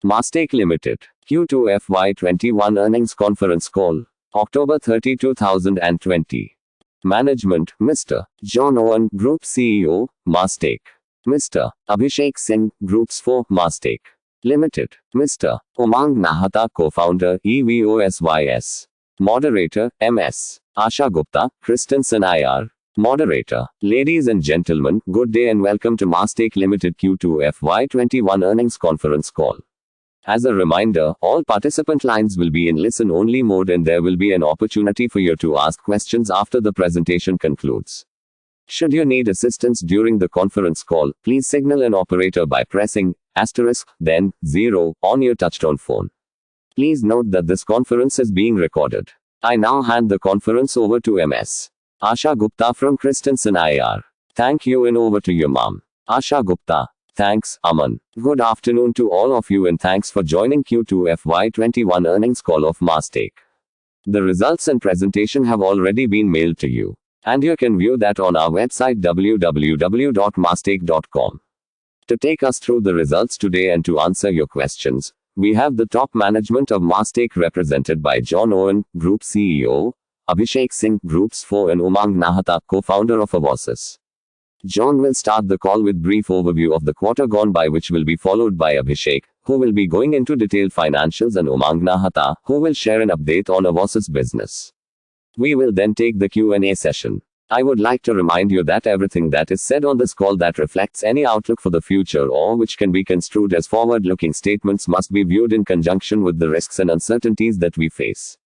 Mastech Limited. Q2 FY21 Earnings Conference Call. October 30, 2020. Management, Mr. John Owen, Group CEO, Mastech. Mr. Abhishek Singh, Group CFO, Mastech Limited. Mr. Umang Nahata, Co-founder, EVOSYS. Moderator, MS. Asha Gupta, Christensen IR. Moderator. Ladies and gentlemen, good day and welcome to Mastech Limited Q2 FY21 Earnings Conference Call. As a reminder, all participant lines will be in listen-only mode and there will be an opportunity for you to ask questions after the presentation concludes. Should you need assistance during the conference call, please signal an operator by pressing asterisk, then 0 on your touchtone phone. Please note that this conference is being recorded. I now hand the conference over to MS. Asha Gupta from Christensen IR. Thank you and over to you, ma'am. Asha Gupta. Thanks, Aman. Good afternoon to all of you and thanks for joining Q2 FY21 earnings call of Mastech. The results and presentation have already been mailed to you. And you can view that on our website www.mastech.com. To take us through the results today and to answer your questions, we have the top management of Mastech represented by John Owen, Group CEO, Abhishek Singh, Group CFO and Umang Nahata, co-founder of Avosys. John will start the call with brief overview of the quarter gone by, which will be followed by Abhishek, who will be going into detailed financials, and Umang Nahata, who will share an update on Avosys business. We will then take the Q&A session. I would like to remind you that everything that is said on this call that reflects any outlook for the future or which can be construed as forward-looking statements must be viewed in conjunction with the risks and uncertainties that we face.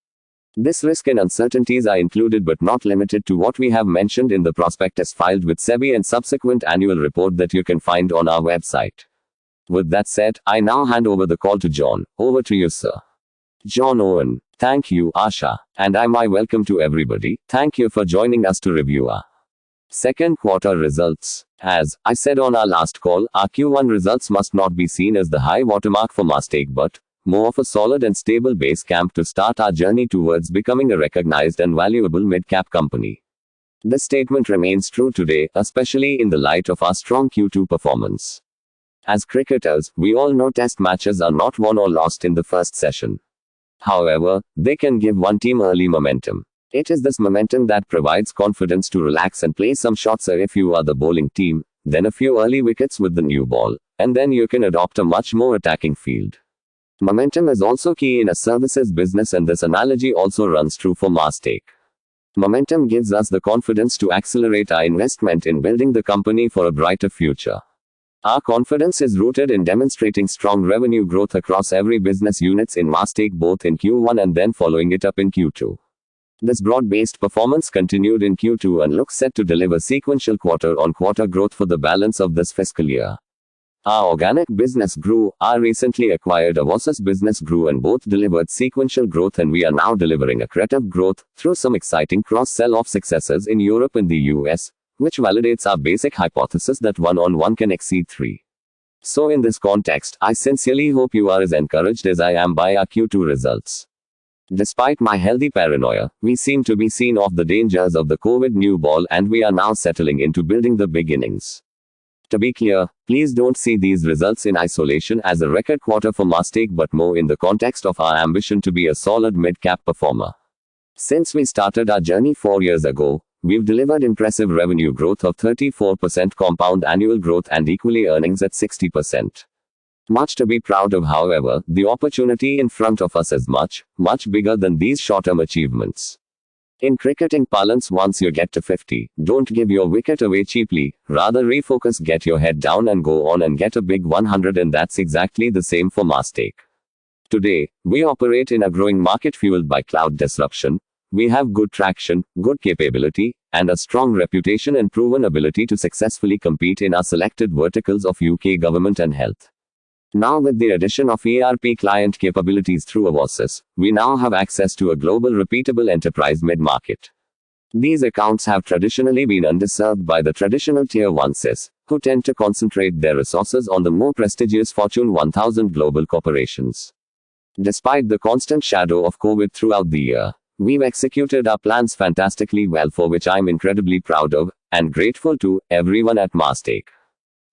This risk and uncertainties are included but not limited to what we have mentioned in the prospectus filed with SEBI and subsequent annual report that you can find on our website. With that said, I now hand over the call to John. Over to you, sir. John Owen. Thank you, Asha. And my welcome to everybody. Thank you for joining us to review our second quarter results. As I said on our last call, our Q1 results must not be seen as the high watermark for Mastech but more of a solid and stable base camp to start our journey towards becoming a recognized and valuable mid-cap company. This statement remains true today, especially in the light of our strong Q2 performance. As cricketers, we all know test matches are not won or lost in the first session. However, they can give one team early momentum. It is this momentum that provides confidence to relax and play some shots if you are the bowling team, then a few early wickets with the new ball, and then you can adopt a much more attacking field. Momentum is also key in a services business, and this analogy also runs true for Mastech. Momentum gives us the confidence to accelerate our investment in building the company for a brighter future. Our confidence is rooted in demonstrating strong revenue growth across every business units in Mastech both in Q1 and then following it up in Q2. This broad-based performance continued in Q2 and looks set to deliver sequential quarter-on-quarter growth for the balance of this fiscal year. Our organic business grew, our recently acquired Avosys business grew, and both delivered sequential growth, and we are now delivering accretive growth through some exciting cross-sell-off successes in Europe and the US, which validates our basic hypothesis that 1 can exceed 3. So in this context, I sincerely hope you are as encouraged as I am by our Q2 results. Despite my healthy paranoia, we seem to be seen off the dangers of the COVID new ball, and we are now settling into building the big innings. To be clear, please don't see these results in isolation as a record quarter for Mastech but more in the context of our ambition to be a solid mid-cap performer. Since we started our journey 4 years ago, we've delivered impressive revenue growth of 34% compound annual growth and equally earnings at 60%. Much to be proud of, however, the opportunity in front of us is much, much bigger than these short-term achievements. In cricketing parlance, once you get to 50, don't give your wicket away cheaply, rather refocus, get your head down and go on and get a big 100, and that's exactly the same for Mastech. Today, we operate in a growing market fueled by cloud disruption. We have good traction, good capability, and a strong reputation and proven ability to successfully compete in our selected verticals of UK government and health. Now with the addition of ERP client capabilities through Avosys, we now have access to a global repeatable enterprise mid-market. These accounts have traditionally been underserved by the traditional Tier 1 SIs, who tend to concentrate their resources on the more prestigious Fortune 1000 global corporations. Despite the constant shadow of COVID throughout the year, we've executed our plans fantastically well, for which I'm incredibly proud of, and grateful to, everyone at Mastech.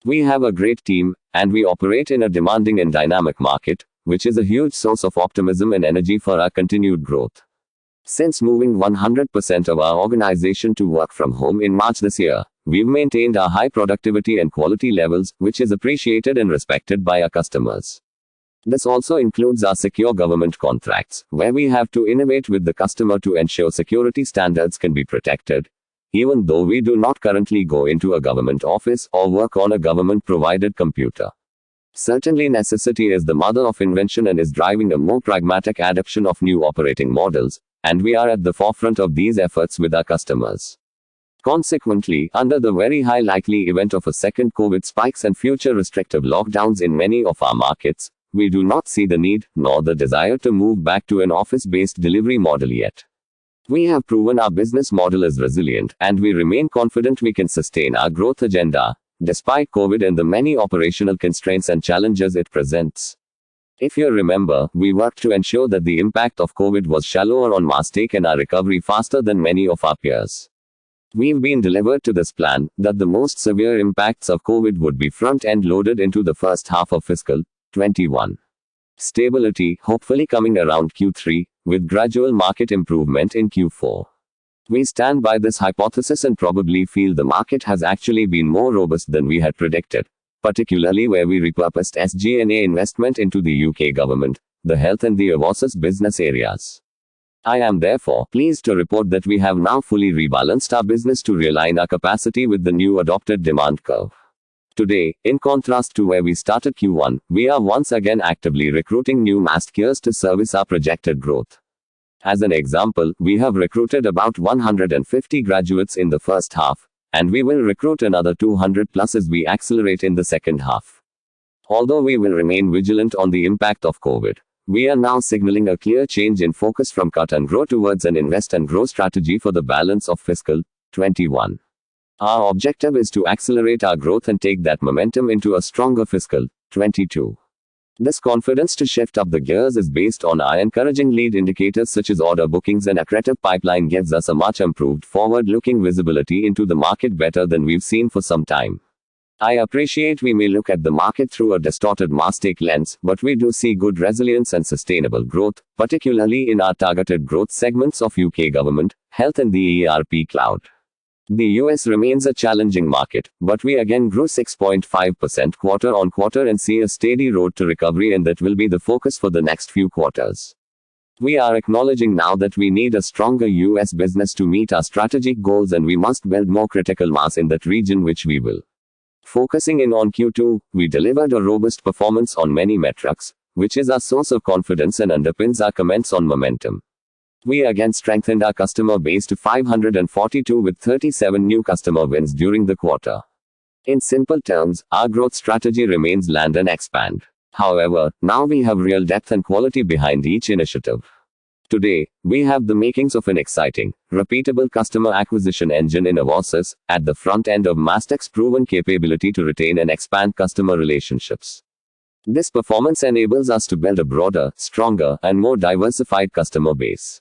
We have a great team, and we operate in a demanding and dynamic market, which is a huge source of optimism and energy for our continued growth. Since moving 100% of our organization to work from home in March this year, we've maintained our high productivity and quality levels, which is appreciated and respected by our customers. This also includes our secure government contracts, where we have to innovate with the customer to ensure security standards can be protected, even though we do not currently go into a government office or work on a government-provided computer. Certainly, necessity is the mother of invention and is driving a more pragmatic adoption of new operating models, and we are at the forefront of these efforts with our customers. Consequently, under the very high likely event of a second COVID spikes and future restrictive lockdowns in many of our markets, we do not see the need, nor the desire to move back to an office-based delivery model yet. We have proven our business model is resilient, and we remain confident we can sustain our growth agenda, despite COVID and the many operational constraints and challenges it presents. If you remember, we worked to ensure that the impact of COVID was shallower on Mastek and our recovery faster than many of our peers. We've been delivered to this plan, that the most severe impacts of COVID would be front-end loaded into the first half of fiscal 21. Stability, hopefully coming around Q3, with gradual market improvement in Q4. We stand by this hypothesis and probably feel the market has actually been more robust than we had predicted, particularly where we repurposed SG&A investment into the UK government, the health and the Avosis business areas. I am therefore pleased to report that we have now fully rebalanced our business to realign our capacity with the new adopted demand curve. Today, in contrast to where we started Q1, we are once again actively recruiting new Mastekiers to service our projected growth. As an example, we have recruited about 150 graduates in the first half, and we will recruit another 200 plus as we accelerate in the second half. Although we will remain vigilant on the impact of COVID, we are now signaling a clear change in focus from cut and grow towards an invest and grow strategy for the balance of fiscal 21. Our objective is to accelerate our growth and take that momentum into a stronger fiscal 22. This confidence to shift up the gears is based on our encouraging lead indicators such as order bookings and accretive pipeline gives us a much improved forward-looking visibility into the market better than we've seen for some time. I appreciate we may look at the market through a distorted Mastek lens, but we do see good resilience and sustainable growth, particularly in our targeted growth segments of UK government, health and the ERP cloud. The US remains a challenging market, but we again grew 6.5% quarter on quarter and see a steady road to recovery, and that will be the focus for the next few quarters. We are acknowledging now that we need a stronger US business to meet our strategic goals, and we must build more critical mass in that region, which we will. Focusing in on Q2, we delivered a robust performance on many metrics, which is our source of confidence and underpins our comments on momentum. We again strengthened our customer base to 542 with 37 new customer wins during the quarter. In simple terms, our growth strategy remains land and expand. However, now we have real depth and quality behind each initiative. Today, we have the makings of an exciting, repeatable customer acquisition engine in Avosis, at the front end of Mastek's proven capability to retain and expand customer relationships. This performance enables us to build a broader, stronger, and more diversified customer base.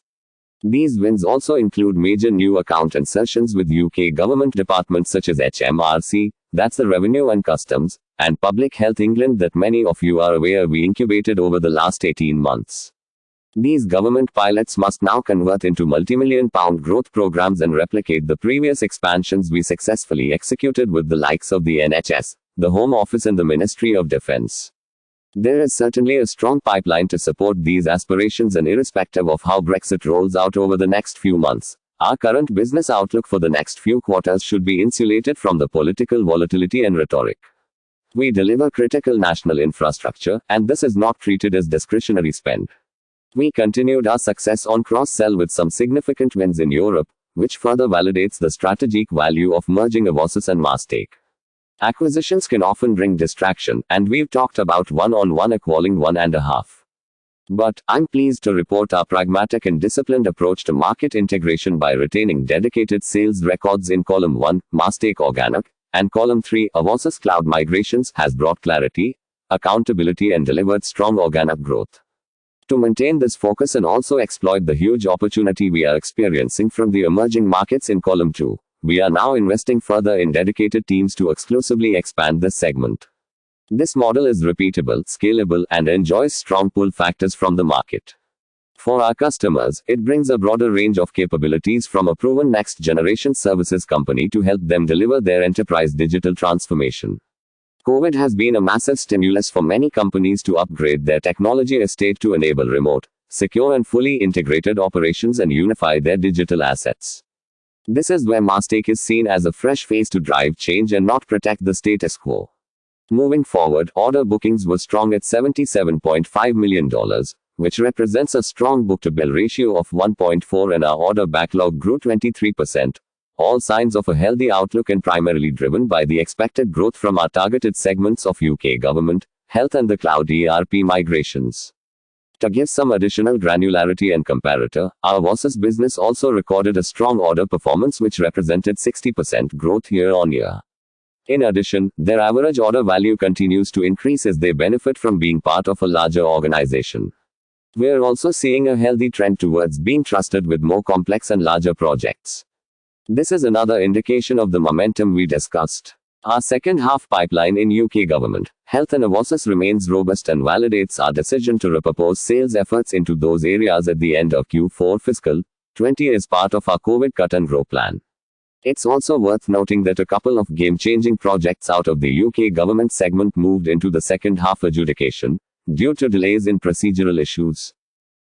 These wins also include major new account insertions with UK government departments such as HMRC, that's the Revenue and Customs, and Public Health England that many of you are aware we incubated over the last 18 months. These government pilots must now convert into multi-million-pound growth programs and replicate the previous expansions we successfully executed with the likes of the NHS, the Home Office and the Ministry of Defence. There is certainly a strong pipeline to support these aspirations, and irrespective of how Brexit rolls out over the next few months, our current business outlook for the next few quarters should be insulated from the political volatility and rhetoric. We deliver critical national infrastructure, and this is not treated as discretionary spend. We continued our success on cross-sell with some significant wins in Europe, which further validates the strategic value of merging Avosis and Mastek. Acquisitions can often bring distraction, and we've talked about one-on-one equaling 1.5. But I'm pleased to report our pragmatic and disciplined approach to market integration by retaining dedicated sales records in column 1, Mastek Organic, and column 3, Avosis Cloud Migrations, has brought clarity, accountability, and delivered strong organic growth. To maintain this focus and also exploit the huge opportunity we are experiencing from the emerging markets in column 2, we are now investing further in dedicated teams to exclusively expand this segment. This model is repeatable, scalable, and enjoys strong pull factors from the market. For our customers, it brings a broader range of capabilities from a proven next-generation services company to help them deliver their enterprise digital transformation. COVID has been a massive stimulus for many companies to upgrade their technology estate to enable remote, secure and fully integrated operations and unify their digital assets. This is where Mastake is seen as a fresh face to drive change and not protect the status quo. Moving forward, order bookings were strong at $77.5 million, which represents a strong book-to-bill ratio of 1.4, and our order backlog grew 23%. All signs of a healthy outlook and primarily driven by the expected growth from our targeted segments of UK government, health and the cloud ERP migrations. To give some additional granularity and comparator, our Avosis business also recorded a strong order performance which represented 60% growth year-on-year. In addition, their average order value continues to increase as they benefit from being part of a larger organization. We're also seeing a healthy trend towards being trusted with more complex and larger projects. This is another indication of the momentum we discussed. Our second half pipeline in UK government, health and Avosis remains robust and validates our decision to repurpose sales efforts into those areas at the end of Q4 fiscal 20 as part of our COVID cut and grow plan. It's also worth noting that a couple of game-changing projects out of the UK government segment moved into the second half adjudication, due to delays in procedural issues.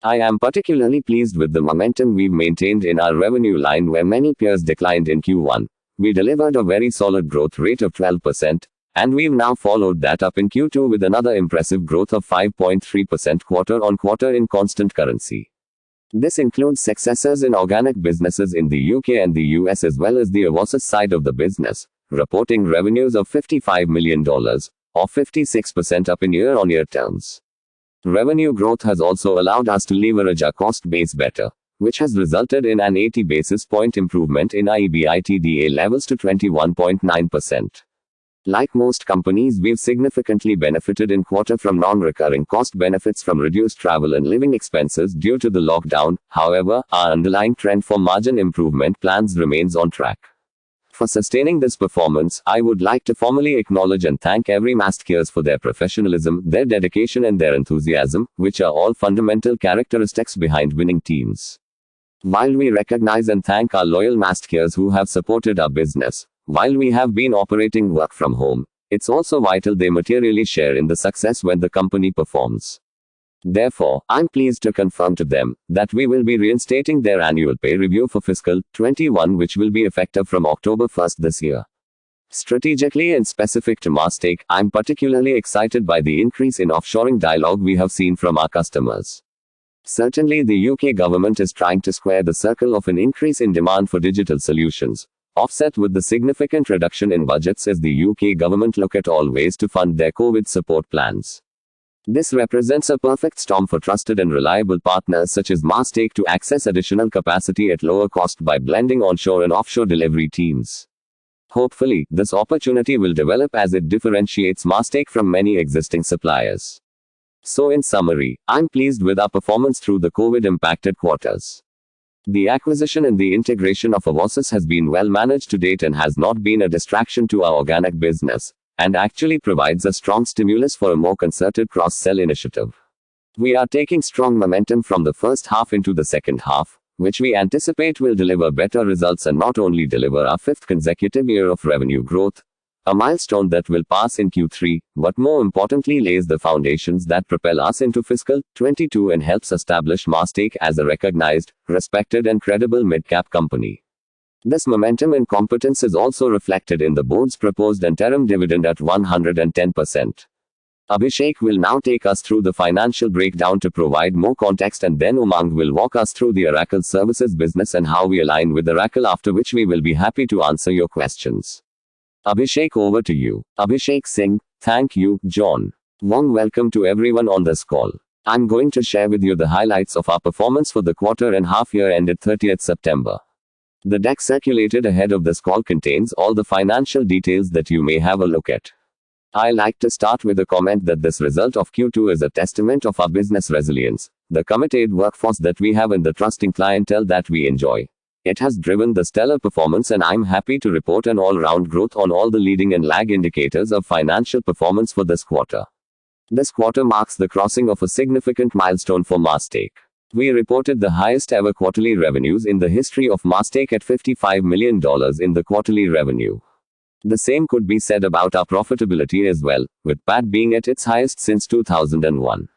I am particularly pleased with the momentum we've maintained in our revenue line where many peers declined in Q1. We delivered a very solid growth rate of 12%, and we've now followed that up in Q2 with another impressive growth of 5.3% quarter-on-quarter in constant currency. This includes successes in organic businesses in the UK and the US as well as the Avosis side of the business, reporting revenues of $55 million, or 56% up in year-on-year terms. Revenue growth has also allowed us to leverage our cost base better, which has resulted in an 80 basis point improvement in our EBITDA levels to 21.9%. Like most companies, we've significantly benefited in quarter from non-recurring cost benefits from reduced travel and living expenses due to the lockdown. However, our underlying trend for margin improvement plans remains on track. For sustaining this performance, I would like to formally acknowledge and thank every Mastekeers for their professionalism, their dedication and their enthusiasm, which are all fundamental characteristics behind winning teams. While we recognize and thank our loyal Mastekeers who have supported our business, while we have been operating work from home, it's also vital they materially share in the success when the company performs. Therefore, I'm pleased to confirm to them that we will be reinstating their annual pay review for fiscal 21, which will be effective from October 1st this year. Strategically and specific to Mastake, I'm particularly excited by the increase in offshoring dialogue we have seen from our customers. Certainly, the UK government is trying to square the circle of an increase in demand for digital solutions, offset with the significant reduction in budgets as the UK government look at all ways to fund their COVID support plans. This represents a perfect storm for trusted and reliable partners such as Mastake to access additional capacity at lower cost by blending onshore and offshore delivery teams. Hopefully, this opportunity will develop as it differentiates Mastake from many existing suppliers. So in summary, I'm pleased with our performance through the COVID-impacted quarters. The acquisition and the integration of Avosis has been well managed to date and has not been a distraction to our organic business, and actually provides a strong stimulus for a more concerted cross-sell initiative. We are taking strong momentum from the first half into the second half, which we anticipate will deliver better results and not only deliver our fifth consecutive year of revenue growth, a milestone that will pass in Q3, but more importantly lays the foundations that propel us into fiscal 22 and helps establish Mastake as a recognized, respected and credible mid-cap company. This momentum and competence is also reflected in the board's proposed interim dividend at 110%. Abhishek will now take us through the financial breakdown to provide more context, and then Umang will walk us through the Oracle Services business and how we align with Oracle, after which we will be happy to answer your questions. Abhishek, over to you. Abhishek Singh. Thank you, John. Warm welcome to everyone on this call. I'm going to share with you the highlights of our performance for the quarter and half year ended 30th September. The deck circulated ahead of this call contains all the financial details that you may have a look at. I like to start with a comment that this result of Q2 is a testament of our business resilience, the committed workforce that we have and the trusting clientele that we enjoy. It has driven the stellar performance, and I'm happy to report an all-round growth on all the leading and lag indicators of financial performance for this quarter. This quarter marks the crossing of a significant milestone for Mastech. We reported the highest ever quarterly revenues in the history of Mastech at $55 million in the quarterly revenue. The same could be said about our profitability as well, with PAT being at its highest since 2001.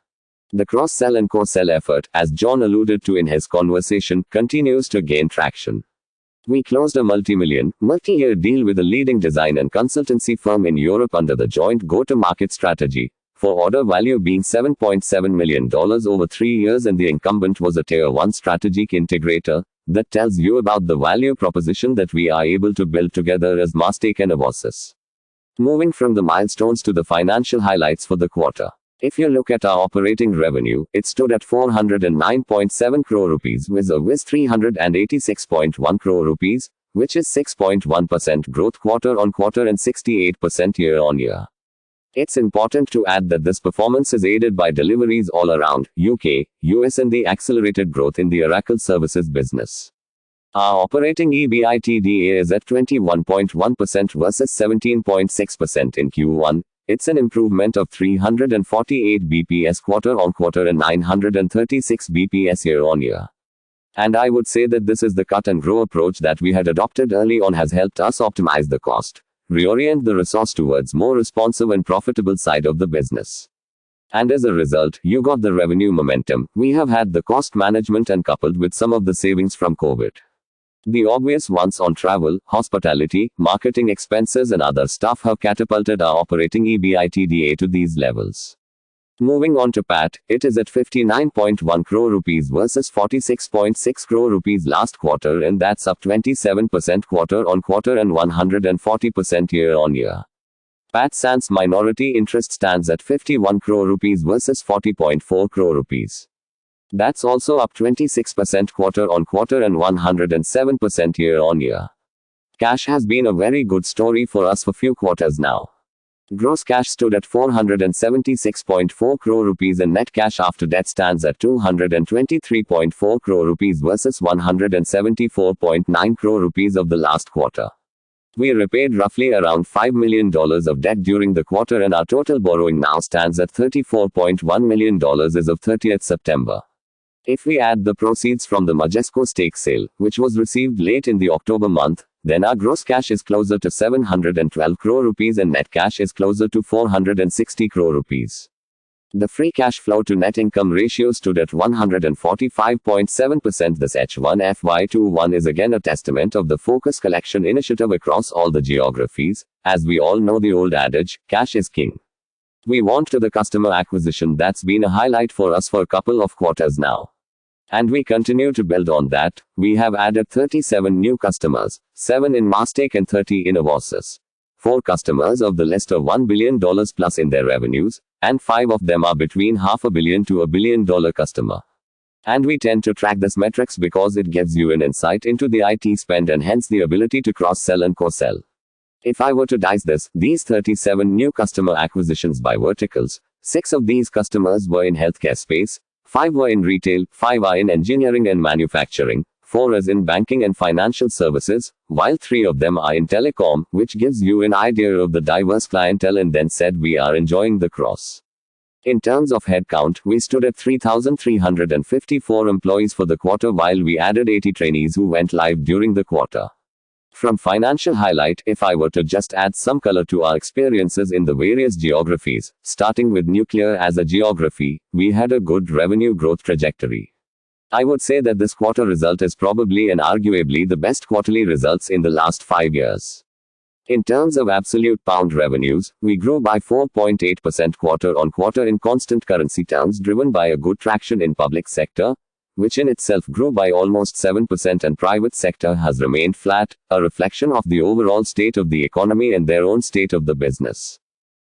The cross-sell and co-sell effort, as John alluded to in his conversation, continues to gain traction. We closed a multi-year deal with a leading design and consultancy firm in Europe under the joint go-to-market strategy, for order value being $7.7 million over 3 years, and the incumbent was a Tier 1 strategic integrator. That tells you about the value proposition that we are able to build together as Mastech and Avosys. Moving from the milestones to the financial highlights for the quarter. If you look at our operating revenue, it stood at 409.7 crore rupees with a whiz 386.1 crore rupees, which is 6.1% growth quarter on quarter and 68% year on year. It's important to add that this performance is aided by deliveries all around UK, US, and the accelerated growth in the Oracle services business. Our operating EBITDA is at 21.1% versus 17.6% in Q1. It's an improvement of 348 bps quarter on quarter and 936 bps year on year. And I would say that this is the cut and grow approach that we had adopted early on has helped us optimize the cost, reorient the resource towards more responsive and profitable side of the business. And as a result, you got the revenue momentum. We have had the cost management, and coupled with some of the savings from COVID. The obvious ones on travel, hospitality, marketing expenses and other stuff have catapulted our operating EBITDA to these levels. Moving on to PAT, it is at 59.1 crore rupees versus 46.6 crore rupees last quarter, and that's up 27% quarter on quarter and 140% year on year. PAT sans minority interest stands at 51 crore rupees versus 40.4 crore rupees. That's also up 26% quarter on quarter and 107% year on year. Cash has been a very good story for us for few quarters now. Gross cash stood at 476.4 crore rupees and net cash after debt stands at 223.4 crore rupees versus 174.9 crore rupees of the last quarter. We repaid roughly around $5 million of debt during the quarter, and our total borrowing now stands at $34.1 million as of 30th September. If we add the proceeds from the Majesco stake sale, which was received late in the October month, then our gross cash is closer to 712 crore rupees and net cash is closer to 460 crore rupees. The free cash flow to net income ratio stood at 145.7%. This H1 FY21 is again a testament of the focus collection initiative across all the geographies. As we all know the old adage, cash is king. We want to the customer acquisition that's been a highlight for us for a couple of quarters now. And we continue to build on that. We have added 37 new customers, 7 in Mastech and 30 in Avosys. 4 customers of the list of $1 billion plus in their revenues, and 5 of them are between $500 million to $1 billion customer. And we tend to track this metrics because it gives you an insight into the IT spend and hence the ability to cross-sell and co-sell. If I were to dice these 37 new customer acquisitions by verticals, 6 of these customers were in healthcare space, 5 were in retail, 5 are in engineering and manufacturing, 4 is in banking and financial services, while 3 of them are in telecom, which gives you an idea of the diverse clientele. And then said we are enjoying the cross. In terms of headcount, we stood at 3,354 employees for the quarter, while we added 80 trainees who went live during the quarter. From financial highlight, if I were to just add some color to our experiences in the various geographies, starting with nuclear as a geography, we had a good revenue growth trajectory. I would say that this quarter result is probably and arguably the best quarterly results in the last 5 years. In terms of absolute pound revenues, we grew by 4.8% quarter on quarter in constant currency terms, driven by a good traction in public sector, which in itself grew by almost 7%, and private sector has remained flat, a reflection of the overall state of the economy and their own state of the business.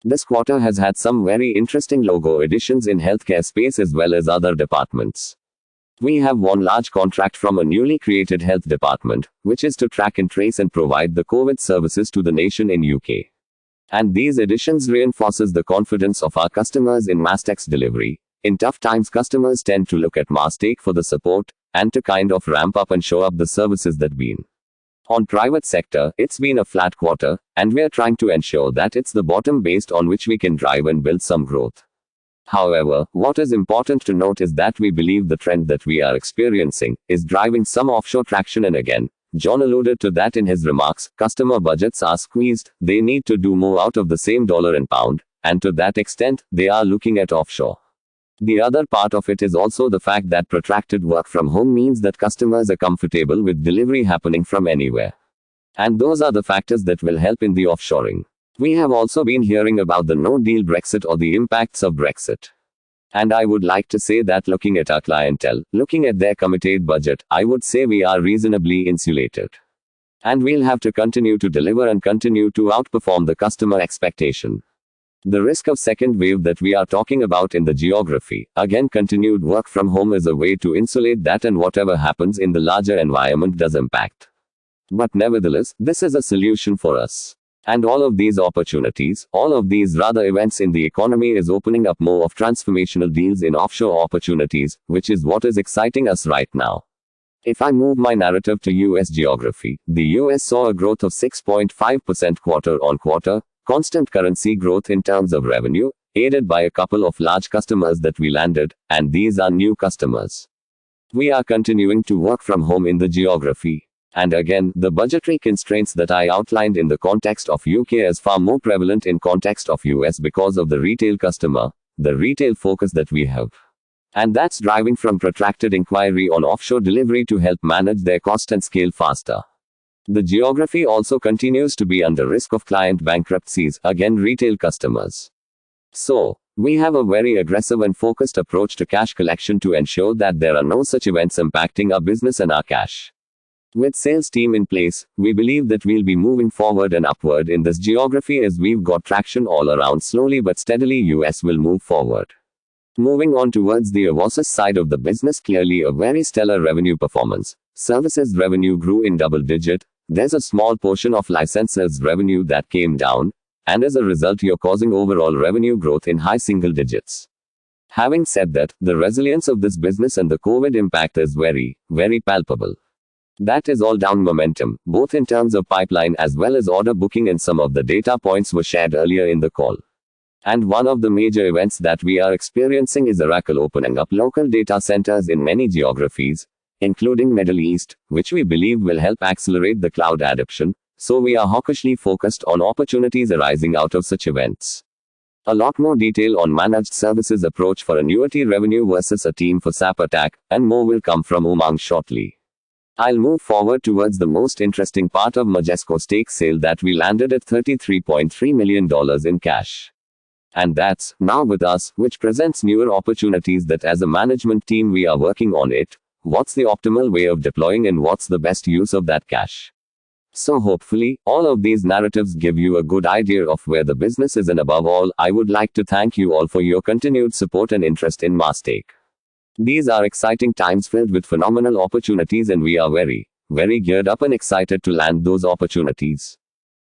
This quarter has had some very interesting logo additions in healthcare space as well as other departments. We have one large contract from a newly created health department, which is to track and trace and provide the COVID services to the nation in UK. And these additions reinforces the confidence of our customers in Mastech's delivery. In tough times, customers tend to look at Mastake for the support and to kind of ramp up and show up the services that been. On private sector, it's been a flat quarter, and we're trying to ensure that it's the bottom based on which we can drive and build some growth. However, what is important to note is that we believe the trend that we are experiencing is driving some offshore traction, and again, John alluded to that in his remarks. Customer budgets are squeezed, they need to do more out of the same dollar and pound, and to that extent, they are looking at offshore. The other part of it is also the fact that protracted work from home means that customers are comfortable with delivery happening from anywhere. And those are the factors that will help in the offshoring. We have also been hearing about the no-deal Brexit or the impacts of Brexit. And I would like to say that looking at our clientele, looking at their committed budget, I would say we are reasonably insulated. And we'll have to continue to deliver and continue to outperform the customer expectation. The risk of second wave that we are talking about in the geography, again, continued work from home is a way to insulate that, and whatever happens in the larger environment does impact. But nevertheless, this is a solution for us. And all of these opportunities, all of these rather events in the economy is opening up more of transformational deals in offshore opportunities, which is what is exciting us right now. If I move my narrative to US geography, the US saw a growth of 6.5% quarter on quarter, constant currency growth in terms of revenue, aided by a couple of large customers that we landed, and these are new customers. We are continuing to work from home in the geography. And again, the budgetary constraints that I outlined in the context of UK is far more prevalent in context of US because of the retail customer, the retail focus that we have. And that's driving from protracted inquiry on offshore delivery to help manage their cost and scale faster. The geography also continues to be under risk of client bankruptcies, again retail customers. So, we have a very aggressive and focused approach to cash collection to ensure that there are no such events impacting our business and our cash. With sales team in place, we believe that we'll be moving forward and upward in this geography as we've got traction all around. Slowly but steadily US will move forward. Moving on towards the Avosis side of the business, clearly a very stellar revenue performance. Services revenue grew in double digit. There's a small portion of licenses revenue that came down, and as a result you're causing overall revenue growth in high single digits. Having said that, the resilience of this business and the COVID impact is very, very palpable. That is all down momentum, both in terms of pipeline as well as order booking, and some of the data points were shared earlier in the call. And one of the major events that we are experiencing is Oracle opening up local data centers in many geographies, including Middle East, which we believe will help accelerate the cloud adoption, so we are hawkishly focused on opportunities arising out of such events. A lot more detail on managed services approach for annuity revenue versus a team for SAP attack, and more will come from Umang shortly. I'll move forward towards the most interesting part of Majesco stake sale that we landed at $33.3 million in cash. And that's now with us, which presents newer opportunities that as a management team we are working on it. What's the optimal way of deploying and what's the best use of that cash? So hopefully, all of these narratives give you a good idea of where the business is, and above all, I would like to thank you all for your continued support and interest in Mastake. These are exciting times filled with phenomenal opportunities, and we are very, very geared up and excited to land those opportunities.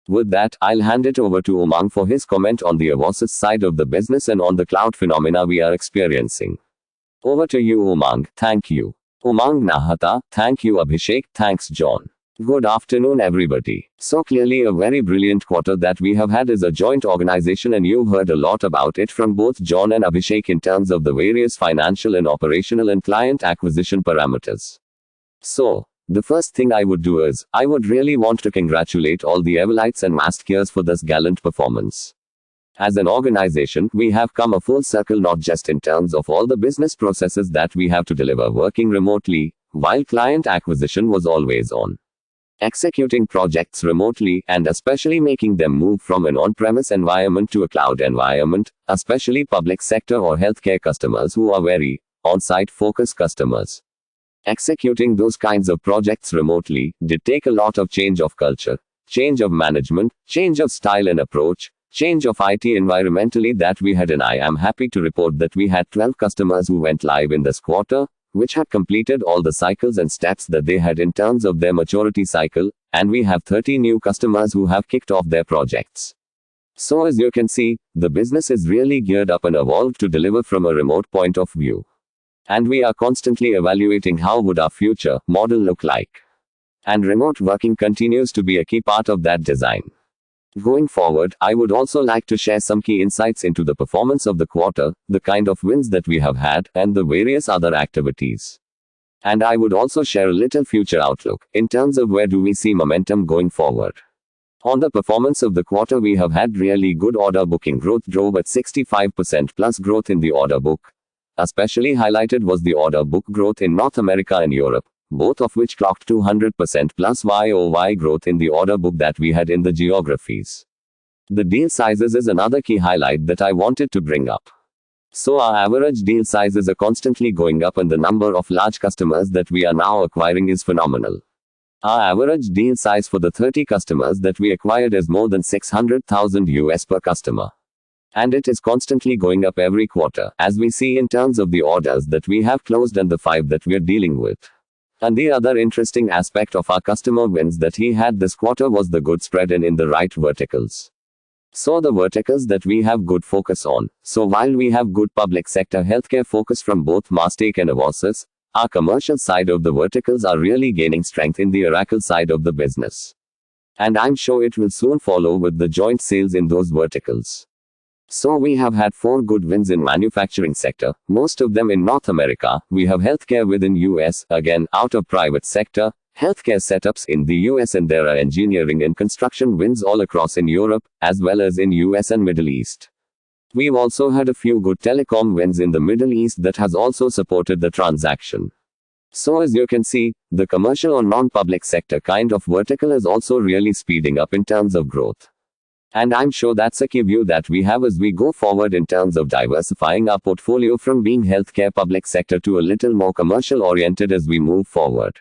With that, I'll hand it over to Umang for his comment on the Avosis side of the business and on the cloud phenomena we are experiencing. Over to you, Umang. Thank you. Umang Nahata, thank you Abhishek, thanks John. Good afternoon everybody. So clearly a very brilliant quarter that we have had as a joint organization, and you've heard a lot about it from both John and Abhishek in terms of the various financial and operational and client acquisition parameters. So, the first thing I would do is, I would really want to congratulate all the Evolites and Mastekeers for this gallant performance. As an organization, we have come a full circle, not just in terms of all the business processes that we have to deliver working remotely, while client acquisition was always on. Executing projects remotely, and especially making them move from an on-premise environment to a cloud environment, especially public sector or healthcare customers who are very on-site focused customers. Executing those kinds of projects remotely did take a lot of change of culture, change of management, change of style and approach, change of IT environmentally that we had, and I am happy to report that we had 12 customers who went live in this quarter, which had completed all the cycles and steps that they had in terms of their maturity cycle, and we have 30 new customers who have kicked off their projects. So as you can see, the business is really geared up and evolved to deliver from a remote point of view. And we are constantly evaluating how would our future model look like. And remote working continues to be a key part of that design. Going forward, I would also like to share some key insights into the performance of the quarter, the kind of wins that we have had, and the various other activities. And I would also share a little future outlook, in terms of where do we see momentum going forward. On the performance of the quarter, we have had really good order booking growth, drove at 65% plus growth in the order book. Especially highlighted was the order book growth in North America and Europe, both of which clocked 200% plus YoY growth in the order book that we had in the geographies. The deal sizes is another key highlight that I wanted to bring up. So our average deal sizes are constantly going up, and the number of large customers that we are now acquiring is phenomenal. Our average deal size for the 30 customers that we acquired is more than $600,000 per customer. And it is constantly going up every quarter, as we see in terms of the orders that we have closed and the 5 that we are dealing with. And the other interesting aspect of our customer wins that he had this quarter was the good spread in the right verticals. So the verticals that we have good focus on. So while we have good public sector healthcare focus from both Mastech and Avosys, our commercial side of the verticals are really gaining strength in the Oracle side of the business. And I'm sure it will soon follow with the joint sales in those verticals. So we have had 4 good wins in manufacturing sector, most of them in North America. We have healthcare within US, again out of private sector, healthcare setups in the US, and there are engineering and construction wins all across in Europe, as well as in US and Middle East. We've also had a few good telecom wins in the Middle East that has also supported the transaction. So as you can see, the commercial or non-public sector kind of vertical is also really speeding up in terms of growth. And I'm sure that's a key view that we have as we go forward in terms of diversifying our portfolio from being healthcare public sector to a little more commercial oriented as we move forward.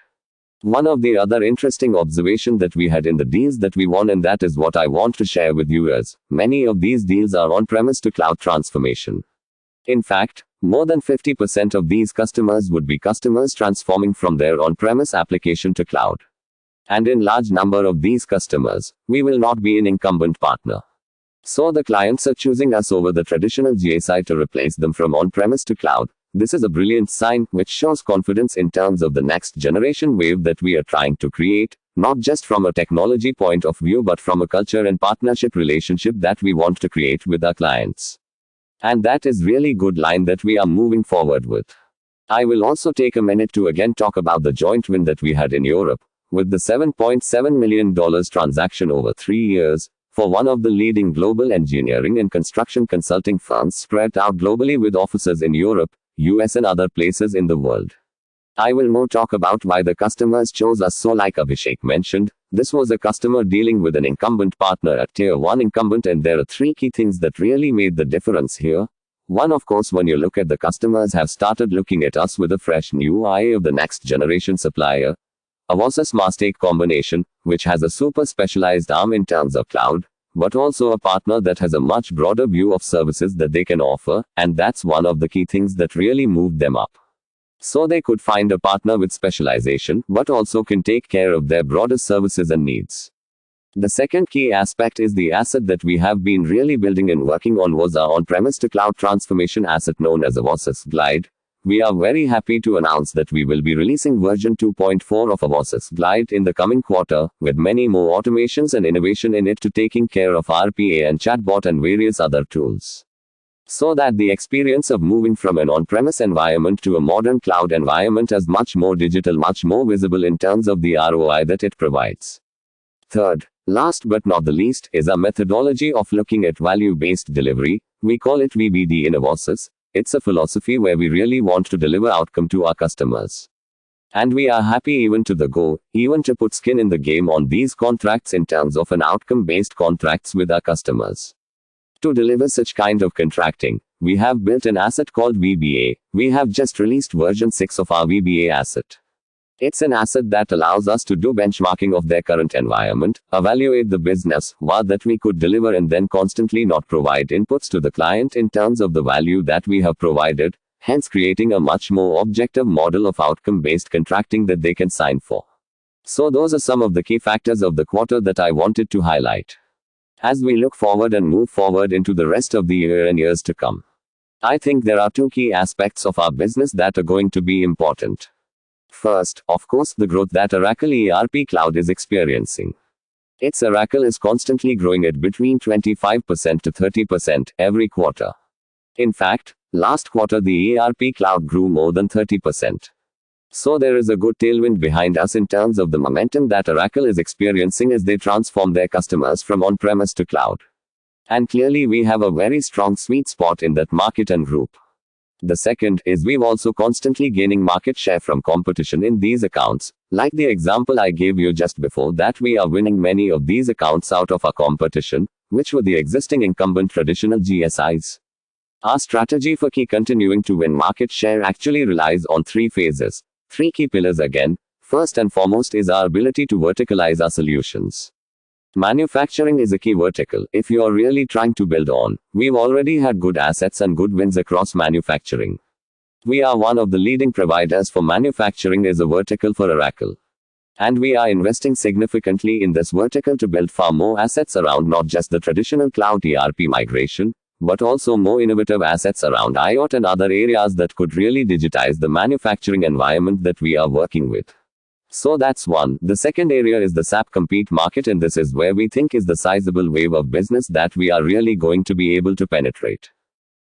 One of the other interesting observations that we had in the deals that we won, and that is what I want to share with you, is many of these deals are on-premise to cloud transformation. In fact, more than 50% of these customers would be customers transforming from their on-premise application to cloud. And in large number of these customers, we will not be an incumbent partner. So the clients are choosing us over the traditional GSI to replace them from on-premise to cloud. This is a brilliant sign, which shows confidence in terms of the next generation wave that we are trying to create, not just from a technology point of view but from a culture and partnership relationship that we want to create with our clients. And that is really good line that we are moving forward with. I will also take a minute to again talk about the joint win that we had in Europe, with the $7.7 million transaction over 3 years, for one of the leading global engineering and construction consulting firms spread out globally with offices in Europe, US and other places in the world. I will more talk about why the customers chose us. So like Abhishek mentioned, this was a customer dealing with an incumbent partner, a tier 1 incumbent, and there are 3 key things that really made the difference here. One, of course, when you look at the customers have started looking at us with a fresh new eye of the next generation supplier. Avosys Mastech combination, which has a super specialized arm in terms of cloud, but also a partner that has a much broader view of services that they can offer, and that's one of the key things that really moved them up. So they could find a partner with specialization, but also can take care of their broader services and needs. The second key aspect is the asset that we have been really building and working on was our on-premise to cloud transformation asset known as Avosys Glide. We are very happy to announce that we will be releasing version 2.4 of Avosys Glide in the coming quarter, with many more automations and innovation in it to taking care of RPA and chatbot and various other tools. So that the experience of moving from an on-premise environment to a modern cloud environment is much more digital, much more visible in terms of the ROI that it provides. Third, last but not the least, is our methodology of looking at value-based delivery. We call it VBD in Avosys. It's a philosophy where we really want to deliver outcome to our customers. And we are happy even to put skin in the game on these contracts in terms of an outcome-based contracts with our customers. To deliver such kind of contracting, we have built an asset called VBA. We have just released version 6 of our VBA asset. It's an asset that allows us to do benchmarking of their current environment, evaluate the business, what that we could deliver, and then constantly not provide inputs to the client in terms of the value that we have provided, hence creating a much more objective model of outcome-based contracting that they can sign for. So those are some of the key factors of the quarter that I wanted to highlight. As we look forward and move forward into the rest of the year and years to come, I think there are two key aspects of our business that are going to be important. First, of course, the growth that Oracle ERP Cloud is experiencing. Its Oracle is constantly growing at between 25% to 30% every quarter. In fact, last quarter the ERP Cloud grew more than 30%. So there is a good tailwind behind us in terms of the momentum that Oracle is experiencing as they transform their customers from on-premise to cloud. And clearly we have a very strong sweet spot in that market and group. The second is we've also constantly gaining market share from competition in these accounts, like the example I gave you just before, that we are winning many of these accounts out of our competition, which were the existing incumbent traditional GSIs. Our strategy for continuing to win market share actually relies on three phases, three key pillars again. First and foremost is our ability to verticalize our solutions. Manufacturing is a key vertical if you are really trying to build on. We've already had good assets and good wins across manufacturing. We are one of the leading providers for manufacturing as a vertical for Oracle. And we are investing significantly in this vertical to build far more assets around not just the traditional cloud ERP migration, but also more innovative assets around IoT and other areas that could really digitize the manufacturing environment that we are working with. So that's one. The second area is the SAP Compete market, and this is where we think is the sizable wave of business that we are really going to be able to penetrate.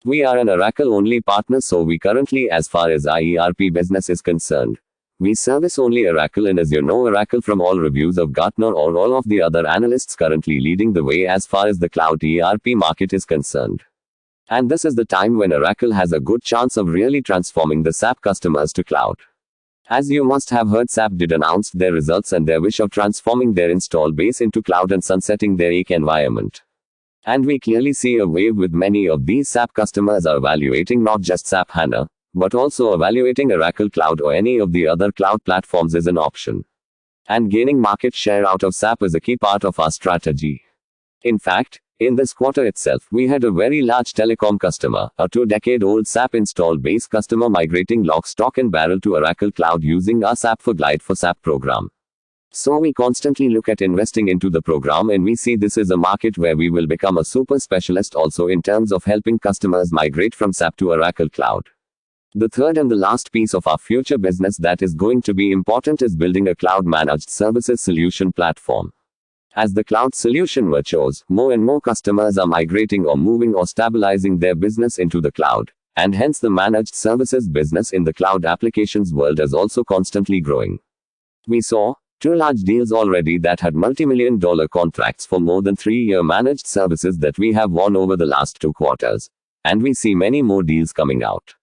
We are an Oracle only partner, so we currently, as far as our ERP business is concerned, we service only Oracle, and as you know, Oracle from all reviews of Gartner or all of the other analysts currently leading the way as far as the cloud ERP market is concerned. And this is the time when Oracle has a good chance of really transforming the SAP customers to cloud. As you must have heard, SAP did announce their results and their wish of transforming their install base into cloud and sunsetting their EK environment. And we clearly see a wave with many of these SAP customers are evaluating not just SAP HANA, but also evaluating Oracle Cloud or any of the other cloud platforms as an option. And gaining market share out of SAP is a key part of our strategy. In fact, in this quarter itself, we had a very large telecom customer, a 2-decade-old SAP install base customer, migrating lock, stock and barrel to Oracle Cloud using our SAP for Glide for SAP program. So we constantly look at investing into the program, and we see this is a market where we will become a super specialist also in terms of helping customers migrate from SAP to Oracle Cloud. The third and the last piece of our future business that is going to be important is building a cloud managed services solution platform. As the cloud solution matures, more and more customers are migrating or moving or stabilizing their business into the cloud, and hence the managed services business in the cloud applications world is also constantly growing. We saw 2 large deals already that had multi-million-dollar contracts for more than 3-year managed services that we have won over the last 2 quarters, and we see many more deals coming out.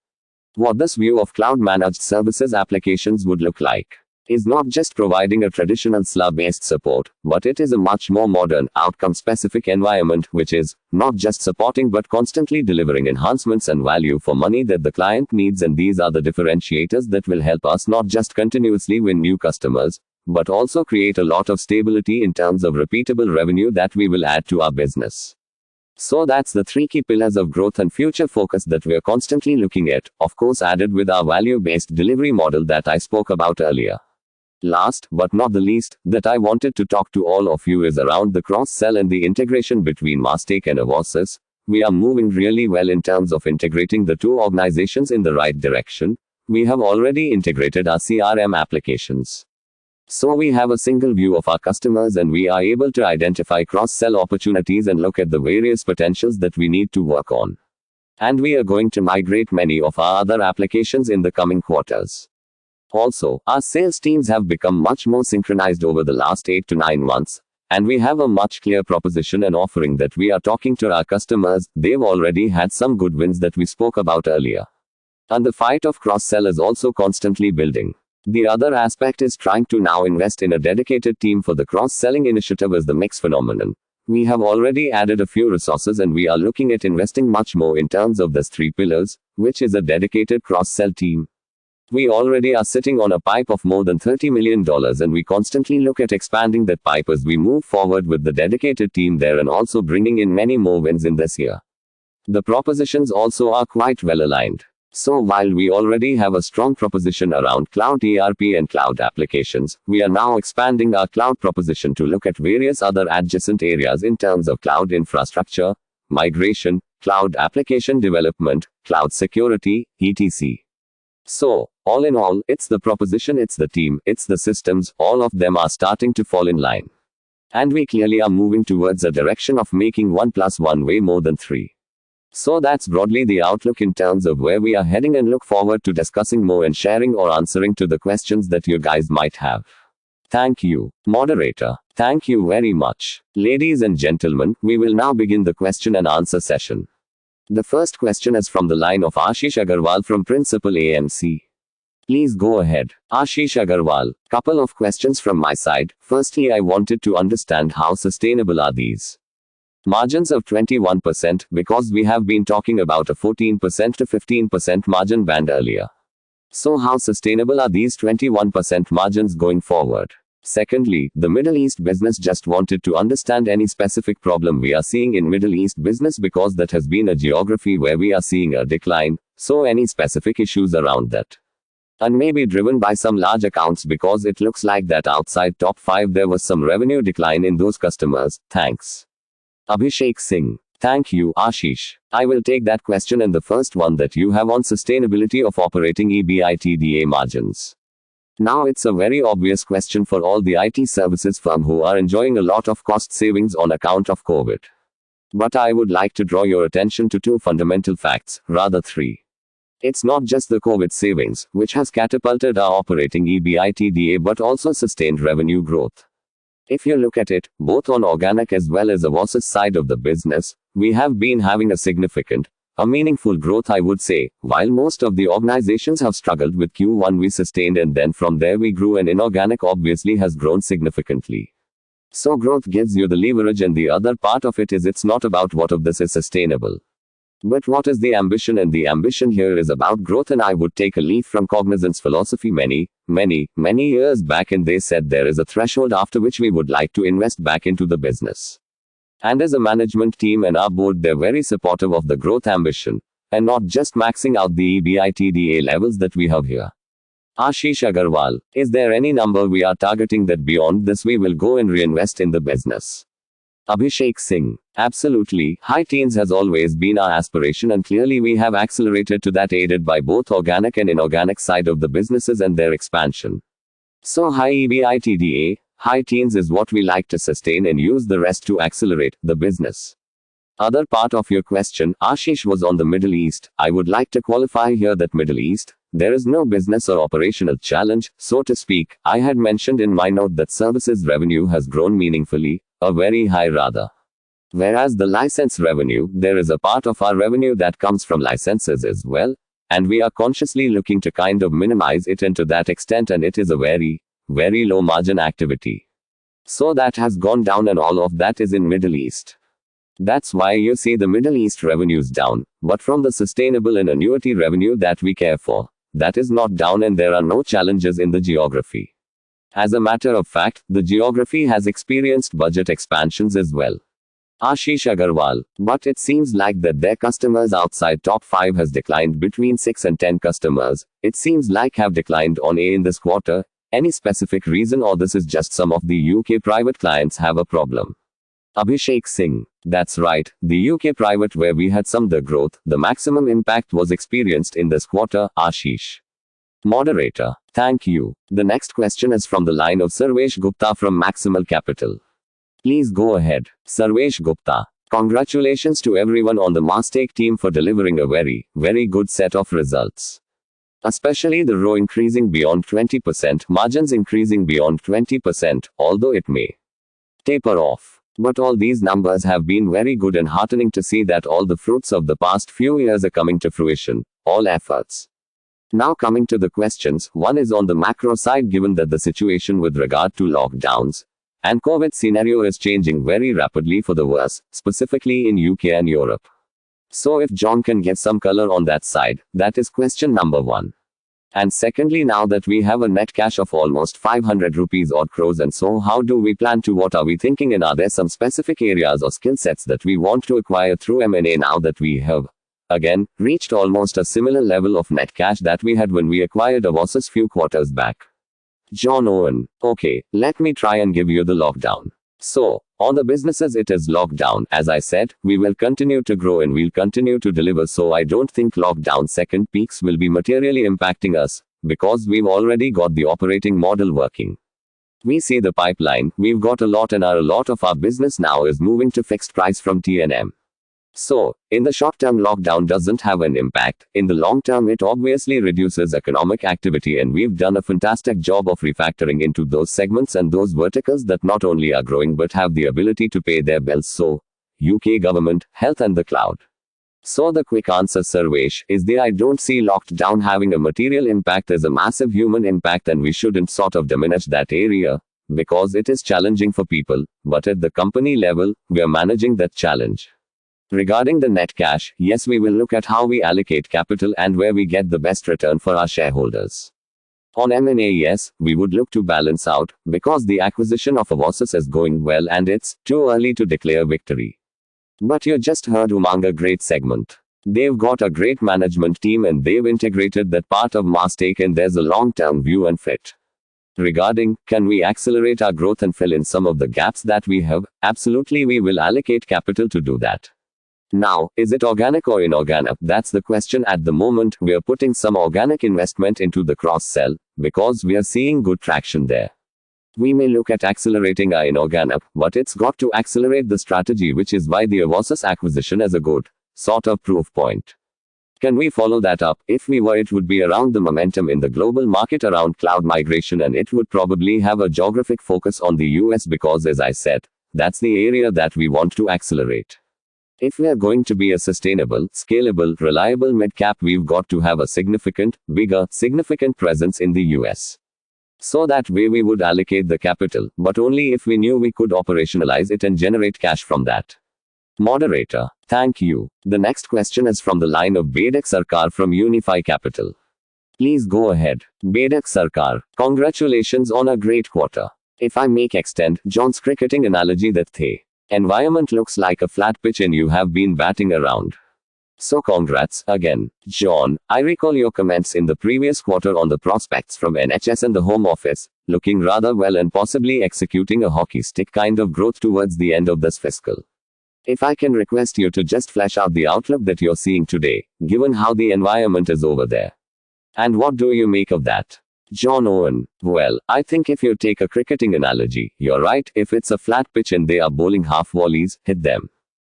What this view of cloud managed services applications would look like is not just providing a traditional SLA-based support, but it is a much more modern, outcome-specific environment, which is not just supporting but constantly delivering enhancements and value for money that the client needs. And these are the differentiators that will help us not just continuously win new customers, but also create a lot of stability in terms of repeatable revenue that we will add to our business. So that's the 3 key pillars of growth and future focus that we are constantly looking at, of course added with our value-based delivery model that I spoke about earlier. Last, but not the least, that I wanted to talk to all of you is around the cross-sell and the integration between Mastech and Avosys. We are moving really well in terms of integrating the 2 organizations in the right direction. We have already integrated our CRM applications. So we have a single view of our customers, and we are able to identify cross-sell opportunities and look at the various potentials that we need to work on. And we are going to migrate many of our other applications in the coming quarters. Also, our sales teams have become much more synchronized over the last 8 to 9 months, and we have a much clearer proposition and offering that we are talking to our customers. They've already had some good wins that we spoke about earlier. And the fight of cross-sell is also constantly building. The other aspect is trying to now invest in a dedicated team for the cross-selling initiative as the mix phenomenon. We have already added a few resources, and we are looking at investing much more in terms of these 3 pillars, which is a dedicated cross-sell team. We already are sitting on a pipe of more than $30 million, and we constantly look at expanding that pipe as we move forward with the dedicated team there, and also bringing in many more wins in this year. The propositions also are quite well aligned. So while we already have a strong proposition around cloud ERP and cloud applications, we are now expanding our cloud proposition to look at various other adjacent areas in terms of cloud infrastructure, migration, cloud application development, cloud security, etc. So, all in all, it's the proposition, it's the team, it's the systems, all of them are starting to fall in line. And we clearly are moving towards a direction of making 1 plus 1 way more than 3. So that's broadly the outlook in terms of where we are heading, and look forward to discussing more and sharing or answering to the questions that you guys might have. Thank you, moderator. Thank you very much. Ladies and gentlemen, we will now begin the question and answer session. The first question is from the line of Ashish Agarwal from Principal AMC. Please go ahead. Ashish Agarwal. Couple of questions from my side. Firstly, I wanted to understand how sustainable are these margins of 21%, because we have been talking about a 14% to 15% margin band earlier. So how sustainable are these 21% margins going forward? Secondly, the Middle East business, just wanted to understand any specific problem we are seeing in Middle East business, because that has been a geography where we are seeing a decline, so any specific issues around that? And maybe driven by some large accounts, because it looks like that outside top 5 there was some revenue decline in those customers. Thanks. Abhishek Singh. Thank you, Ashish. I will take that question, and the first one that you have on sustainability of operating EBITDA margins. Now it's a very obvious question for all the IT services firm who are enjoying a lot of cost savings on account of COVID. But I would like to draw your attention to 2 fundamental facts, rather 3. It's not just the COVID savings, which has catapulted our operating EBITDA, but also sustained revenue growth. If you look at it, both on organic as well as Avas's side of the business, we have been having a meaningful growth, I would say. While most of the organizations have struggled with Q1, we sustained, and then from there we grew, and inorganic obviously has grown significantly. So growth gives you the leverage, and the other part of it is it's not about what of this is sustainable, but what is the ambition, and the ambition here is about growth. And I would take a leaf from Cognizant's philosophy many years back, and they said there is a threshold after which we would like to invest back into the business. And as a management team and our board, they're very supportive of the growth ambition, and not just maxing out the EBITDA levels that we have here. Ashish Agarwal, is there any number we are targeting that beyond this we will go and reinvest in the business? Abhishek Singh. Absolutely, high teens has always been our aspiration, and clearly we have accelerated to that, aided by both organic and inorganic side of the businesses and their expansion. So high EBITDA, high teens is what we like to sustain, and use the rest to accelerate the business. Other part of your question, Ashish, was on the Middle East. I would like to qualify here that Middle East, there is no business or operational challenge, so to speak. I had mentioned in my note that services revenue has grown meaningfully, a very high rather. Whereas the license revenue, there is a part of our revenue that comes from licenses as well, and we are consciously looking to kind of minimize it, and to that extent, and it is a very low margin activity. So that has gone down, and all of that is in Middle East. That's why you see the Middle East revenues down, but from the sustainable and annuity revenue that we care for, that is not down, and there are no challenges in the geography. As a matter of fact, the geography has experienced budget expansions as well. Ashish Agarwal, but it seems like that their customers outside top 5 has declined between 6 and 10 customers. It seems like have declined on A in this quarter. Any specific reason, or this is just some of the UK private clients have a problem? Abhishek Singh. That's right, the UK private where we had some the growth, the maximum impact was experienced in this quarter, Ashish. Moderator. Thank you. The next question is from the line of Sarvesh Gupta from Maximal Capital. Please go ahead. Sarvesh Gupta. Congratulations to everyone on the Mastake team for delivering a very good set of results. Especially the ROE increasing beyond 20%, margins increasing beyond 20%, although it may taper off. But all these numbers have been very good, and heartening to see that all the fruits of the past few years are coming to fruition, all efforts. Now coming to the questions, one is on the macro side, given that the situation with regard to lockdowns and COVID scenario is changing very rapidly for the worse, specifically in UK and Europe. So if John can get some color on that side, that is question number 1. And secondly, now that we have a net cash of almost 500 rupees odd crores, and so how do we plan to, what are we thinking, and are there some specific areas or skill sets that we want to acquire through M&A now that we have again, reached almost a similar level of net cash that we had when we acquired Avosys few quarters back. John Owen: okay, let me try and give you the lockdown. So, on the businesses it is locked down. As I said, we will continue to grow and we'll continue to deliver, so I don't think lockdown second peaks will be materially impacting us, because we've already got the operating model working. We see the pipeline, we've got a lot, and a lot of our business now is moving to fixed price from T&M. So, in the short term lockdown doesn't have an impact. In the long term it obviously reduces economic activity, and we've done a fantastic job of refactoring into those segments and those verticals that not only are growing but have the ability to pay their bills, so UK government, health and the cloud. So the quick answer, Sarvesh, is I don't see lockdown having a material impact. There's a massive human impact and we shouldn't sort of diminish that area, because it is challenging for people, but at the company level, we are managing that challenge. Regarding the net cash, yes, we will look at how we allocate capital and where we get the best return for our shareholders. On M&A, yes, we would look to balance out, because the acquisition of Avosys is going well and it's too early to declare victory. But you just heard Umang, a great segment. They've got a great management team and they've integrated that part of Mastek, and there's a long-term view and fit. Regarding, can we accelerate our growth and fill in some of the gaps that we have? Absolutely, we will allocate capital to do that. Now, is it organic or inorganic? That's the question at the moment. We are putting some organic investment into the cross-sell, because we are seeing good traction there. We may look at accelerating our inorganic, but it's got to accelerate the strategy, which is why the Avosys acquisition is a good sort of proof point. Can we follow that up? If we were, it would be around the momentum in the global market around cloud migration, and it would probably have a geographic focus on the US, because as I said, that's the area that we want to accelerate. If we are going to be a sustainable, scalable, reliable mid-cap, we've got to have a significant presence in the US. So that way we would allocate the capital, but only if we knew we could operationalize it and generate cash from that. Moderator: thank you. The next question is from the line of Bedak Sarkar from Unifi Capital. Please go ahead. Bedak Sarkar: congratulations on a great quarter. If I make extend John's cricketing analogy, that the environment looks like a flat pitch and you have been batting around. So congrats again, John. I recall your comments in the previous quarter on the prospects from NHS and the Home Office, looking rather well and possibly executing a hockey stick kind of growth towards the end of this fiscal. If I can request you to just flesh out the outlook that you're seeing today, given how the environment is over there. And what do you make of that? John Owen: well, I think if you take a cricketing analogy, you're right. If it's a flat pitch and they are bowling half volleys, hit them.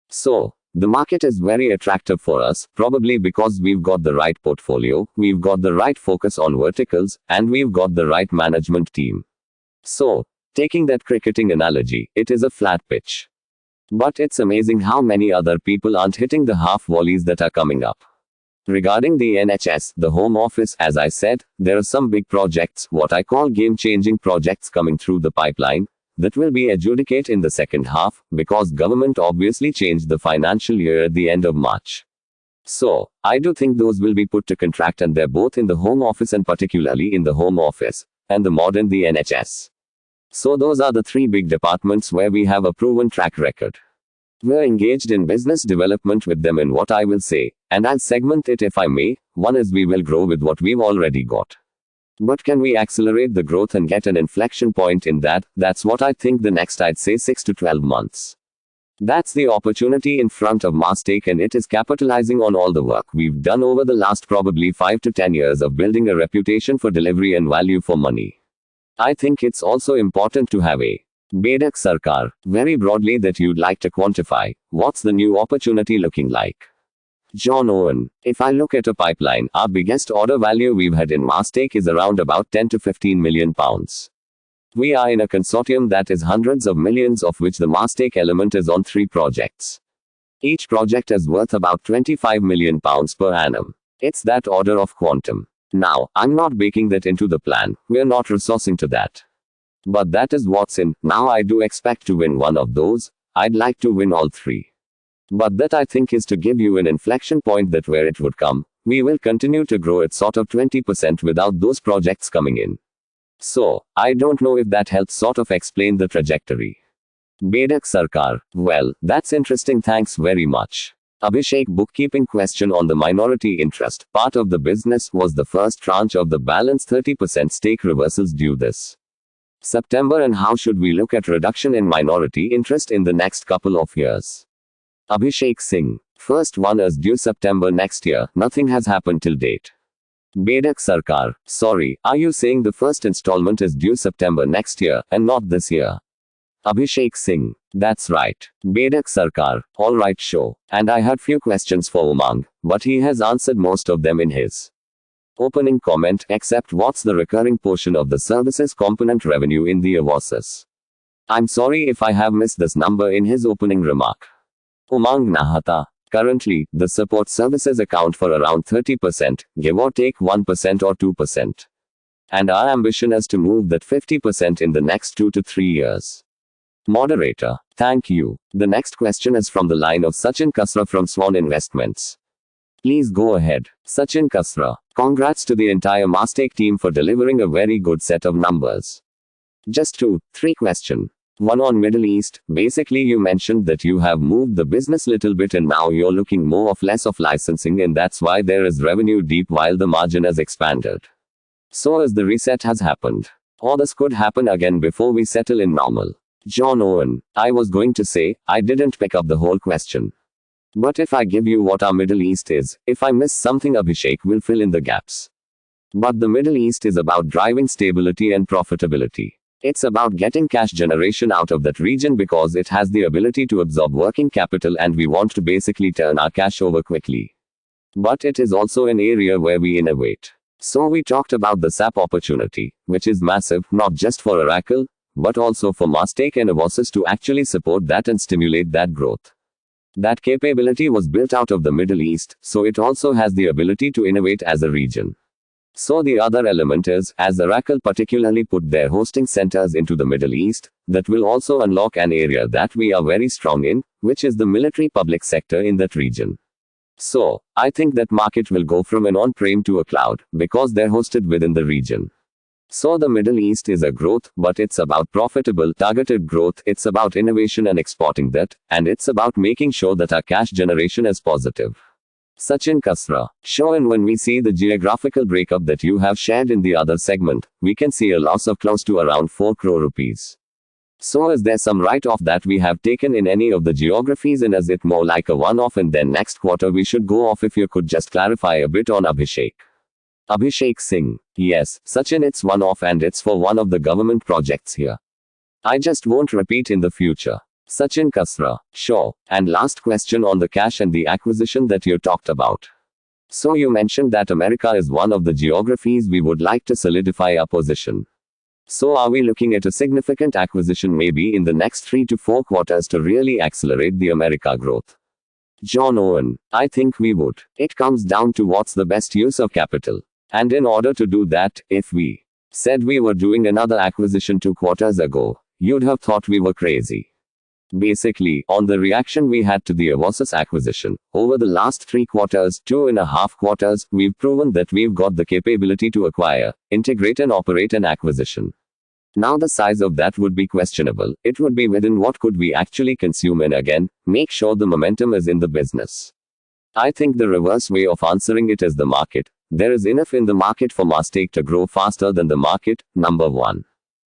So, the market is very attractive for us, probably because we've got the right portfolio, we've got the right focus on verticals, and we've got the right management team. So, taking that cricketing analogy, it is a flat pitch. But it's amazing how many other people aren't hitting the half volleys that are coming up. Regarding the NHS, the Home Office, as I said, there are some big projects, what I call game-changing projects, coming through the pipeline, that will be adjudicated in the second half, because government obviously changed the financial year at the end of March. So, I do think those will be put to contract, and they're both in the Home Office, and particularly in the Home Office, and the mod in the NHS. So those are the three big departments where we have a proven track record. We're engaged in business development with them in what I will say, and I'll segment it if I may. One is we will grow with what we've already got. But can we accelerate the growth and get an inflection point in that? That's what I think the next, I'd say, 6 to 12 months. That's the opportunity in front of Mastek, and it is capitalizing on all the work we've done over the last probably 5 to 10 years of building a reputation for delivery and value for money. I think it's also important to have a Bedak Sarkar, very broadly, that you'd like to quantify. What's the new opportunity looking like? John Owen: if I look at a pipeline, our biggest order value we've had in Mastek is around about 10 to 15 million pounds. We are in a consortium that is hundreds of millions, of which the Mastek element is on 3 projects. Each project is worth about 25 million pounds per annum. It's that order of quantum. Now, I'm not baking that into the plan, we're not resourcing to that. But that is what's in. Now I do expect to win one of those, I'd like to win all 3. But that, I think, is to give you an inflection point that where it would come, we will continue to grow at sort of 20% without those projects coming in. So, I don't know if that helps sort of explain the trajectory. Bedak Sarkar: well, that's interesting, thanks very much. Abhishek, bookkeeping question on the minority interest part of the business. Was the first tranche of the balance 30% stake reversals due this September, and how should we look at reduction in minority interest in the next couple of years? Abhishek Singh. First one is due September next year. Nothing has happened till date. Bedak Sarkar. Sorry, are you saying the first installment is due September next year, and not this year? Abhishek Singh. That's right. Bedak Sarkar. Alright, show. And I had few questions for Umang, but he has answered most of them in his opening comment, except what's the recurring portion of the services component revenue in the Avosis? I'm sorry if I have missed this number in his opening remark. Umang Nahata. Currently, the support services account for around 30%, give or take 1% or 2%. And our ambition is to move that 50% in the next 2 to 3 years. Moderator. Thank you. The next question is from the line of Sachin Kasra from Swan Investments. Please go ahead. Sachin Kasra. Congrats to the entire Mastake team for delivering a very good set of numbers. Just 2-3 questions. One on Middle East. Basically, you mentioned that you have moved the business little bit and now you're looking more of less of licensing, and that's why there is revenue deep while the margin has expanded. So as the reset has happened. Or this could happen again before we settle in normal. John Owen. I was going to say, I didn't pick up the whole question. But if I give you what our Middle East is, if I miss something, Abhishek will fill in the gaps. But the Middle East is about driving stability and profitability. It's about getting cash generation out of that region because it has the ability to absorb working capital, and we want to basically turn our cash over quickly. But it is also an area where we innovate. So we talked about the SAP opportunity, which is massive, not just for Oracle, but also for Mastake and Avosis to actually support that and stimulate that growth. That capability was built out of the Middle East, so it also has the ability to innovate as a region. So the other element is, as Oracle particularly put their hosting centers into the Middle East, that will also unlock an area that we are very strong in, which is the military public sector in that region. So, I think that market will go from an on-prem to a cloud, because they're hosted within the region. So the Middle East is a growth, but it's about profitable, targeted growth, it's about innovation and exporting that, and it's about making sure that our cash generation is positive. Sachin Kasra. Sure, and when we see the geographical breakup that you have shared in the other segment, we can see a loss of close to around 4 crore rupees. So is there some write-off that we have taken in any of the geographies, and is it more like a one-off and then next quarter we should go off? If you could just clarify a bit on Abhishek. Abhishek Singh. Yes, Sachin, it's one-off and it's for one of the government projects here. I just won't repeat in the future. Sachin Kasra. Sure. And last question on the cash and the acquisition that you talked about. So you mentioned that America is one of the geographies we would like to solidify our position. So are we looking at a significant acquisition maybe in the next 3 to 4 quarters to really accelerate the America growth? John Owen. I think we would. It comes down to what's the best use of capital. And in order to do that, if we said we were doing another acquisition 2 quarters ago, you'd have thought we were crazy. Basically, on the reaction we had to the Avosis acquisition, over the last 3 quarters, 2.5 quarters, we've proven that we've got the capability to acquire, integrate and operate an acquisition. Now the size of that would be questionable. It would be within what could we actually consume and again, make sure the momentum is in the business. I think the reverse way of answering it is the market. There is enough in the market for Mastake to grow faster than the market, number one.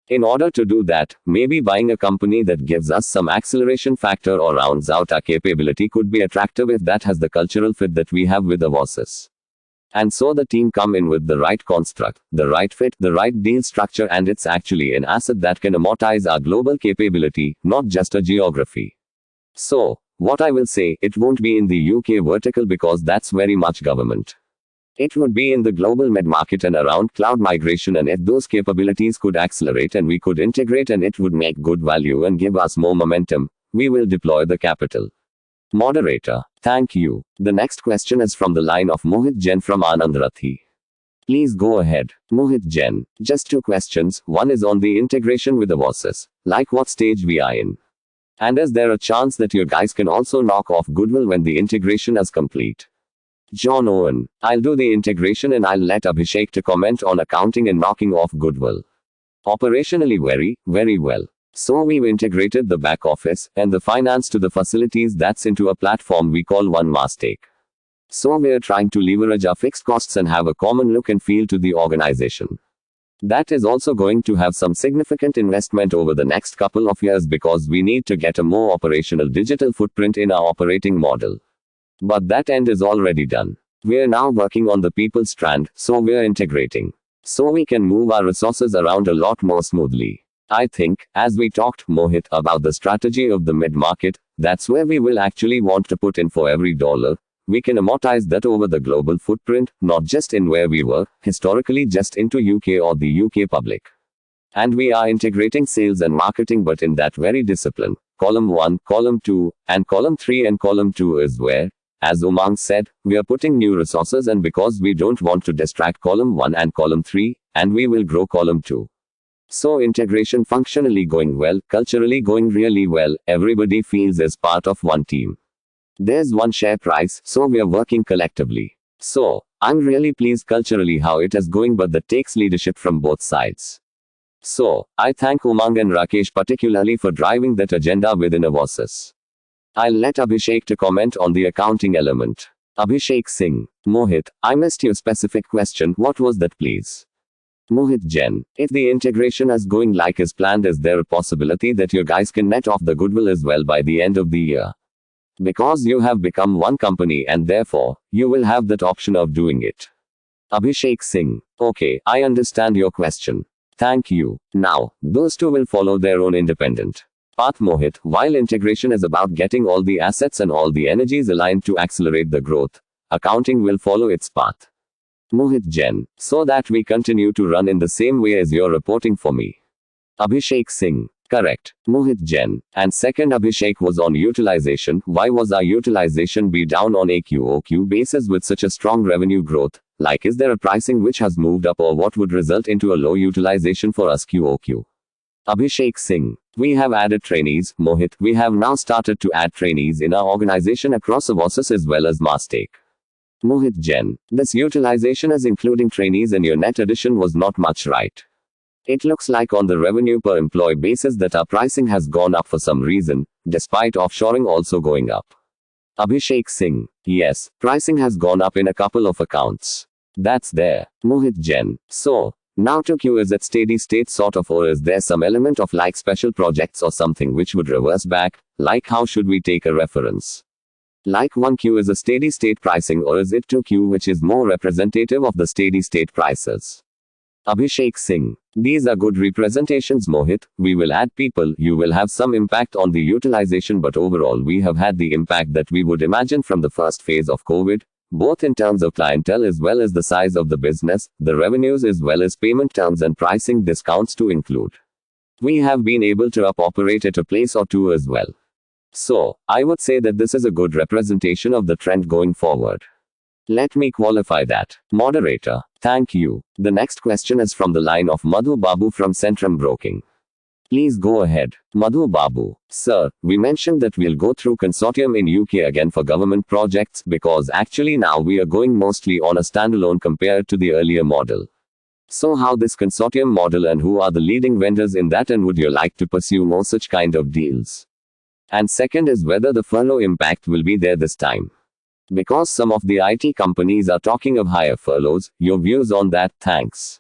In order to do that, maybe buying a company that gives us some acceleration factor or rounds out our capability could be attractive if that has the cultural fit that we have with Avosis. And so the team come in with the right construct, the right fit, the right deal structure, and it's actually an asset that can amortize our global capability, not just a geography. So, what I will say, it won't be in the UK vertical because that's very much government. It would be in the global mid-market and around cloud migration, and if those capabilities could accelerate and we could integrate and it would make good value and give us more momentum, we will deploy the capital. Moderator. Thank you. The next question is from the line of Mohit Jain from Anand Rathi. Please go ahead. Mohit Jain. Just 2 questions. One is on the integration with Avosis, like what stage we are in. And is there a chance that your guys can also knock off goodwill when the integration is complete? John Owen. I'll do the integration and I'll let Abhishek to comment on accounting and knocking off goodwill. Operationally very well. So we've integrated the back office and the finance to the facilities that's into a platform we call One Mastake. So we're trying to leverage our fixed costs and have a common look and feel to the organization. That is also going to have some significant investment over the next couple of years because we need to get a more operational digital footprint in our operating model. But that end is already done. We're now working on the people strand, so we're integrating. So we can move our resources around a lot more smoothly. I think, as we talked, Mohit, about the strategy of the mid-market, that's where we will actually want to put in for every dollar. We can amortize that over the global footprint, not just in where we were, historically just into UK or the UK public. And we are integrating sales and marketing but in that very discipline. Column 1, column 2, and column 3 and column 2 is where, as Umang said, we are putting new resources and because we don't want to distract column 1 and column 3, and we will grow column 2. So integration functionally going well, culturally going really well, everybody feels as part of one team. There's one share price, so we are working collectively. So, I'm really pleased culturally how it is going but that takes leadership from both sides. So, I thank Umang and Rakesh particularly for driving that agenda within Avosis. I'll let Abhishek to comment on the accounting element. Abhishek Singh. Mohit, I missed your specific question, what was that please? Mohit Jain. If the integration is going like is planned, is there a possibility that your guys can net off the goodwill as well by the end of the year? Because you have become one company and therefore, you will have that option of doing it. Abhishek Singh. Okay, I understand your question. Thank you. Now, those two will follow their own independent path, Mohit. While integration is about getting all the assets and all the energies aligned to accelerate the growth, accounting will follow its path. Mohit Jain. So that we continue to run in the same way as you're reporting for me. Abhishek Singh. Correct. Mohit Jain. And second, Abhishek was on utilization. Why was our utilization be down on a QOQ basis with such a strong revenue growth? Like, is there a pricing which has moved up or what would result into a low utilization for us QOQ? Abhishek Singh. We have added trainees, Mohit. We have now started to add trainees in our organization across Avosis as well as Mastake. Mohit Jain. This utilization is including trainees and your net addition was not much, right? It looks like on the revenue per employee basis that our pricing has gone up for some reason, despite offshoring also going up. Abhishek Singh. Yes, pricing has gone up in a couple of accounts. That's there. Mohit Jain. So, now to Q, is it steady state sort of, or is there some element of like special projects or something which would reverse back? Like, how should we take a reference? Like 1Q is a steady state pricing, or is it 2Q which is more representative of the steady state prices? Abhishek Singh. These are good representations, Mohit. We will add people, you will have some impact on the utilization, but overall we have had the impact that we would imagine from the first phase of COVID, both in terms of clientele as well as the size of the business, the revenues as well as payment terms and pricing discounts to include. We have been able to operate at a place or two as well. So, I would say that this is a good representation of the trend going forward. Let me qualify that. Moderator. Thank you. The next question is from the line of Madhu Babu from Centrum Broking. Please go ahead. Madhu Babu. Sir, we mentioned that we'll go through consortium in UK again for government projects because actually now we are going mostly on a standalone compared to the earlier model. So how this consortium model and who are the leading vendors in that, and would you like to pursue more such kind of deals? And second is whether the furlough impact will be there this time. Because some of the IT companies are talking of higher furloughs, your views on that, thanks.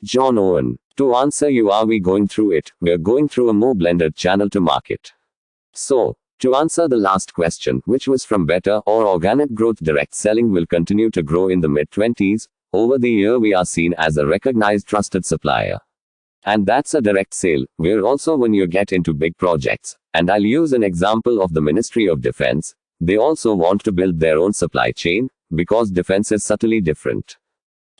John Owen. To answer you, are we going through it? We're going through a more blended channel to market. So, to answer the last question, which was from better or organic growth, direct selling will continue to grow in the mid-20s. Over the year we are seen as a recognized trusted supplier. And that's a direct sale. We're also, when you get into big projects, and I'll use an example of the Ministry of Defense, they also want to build their own supply chain, because defense is subtly different.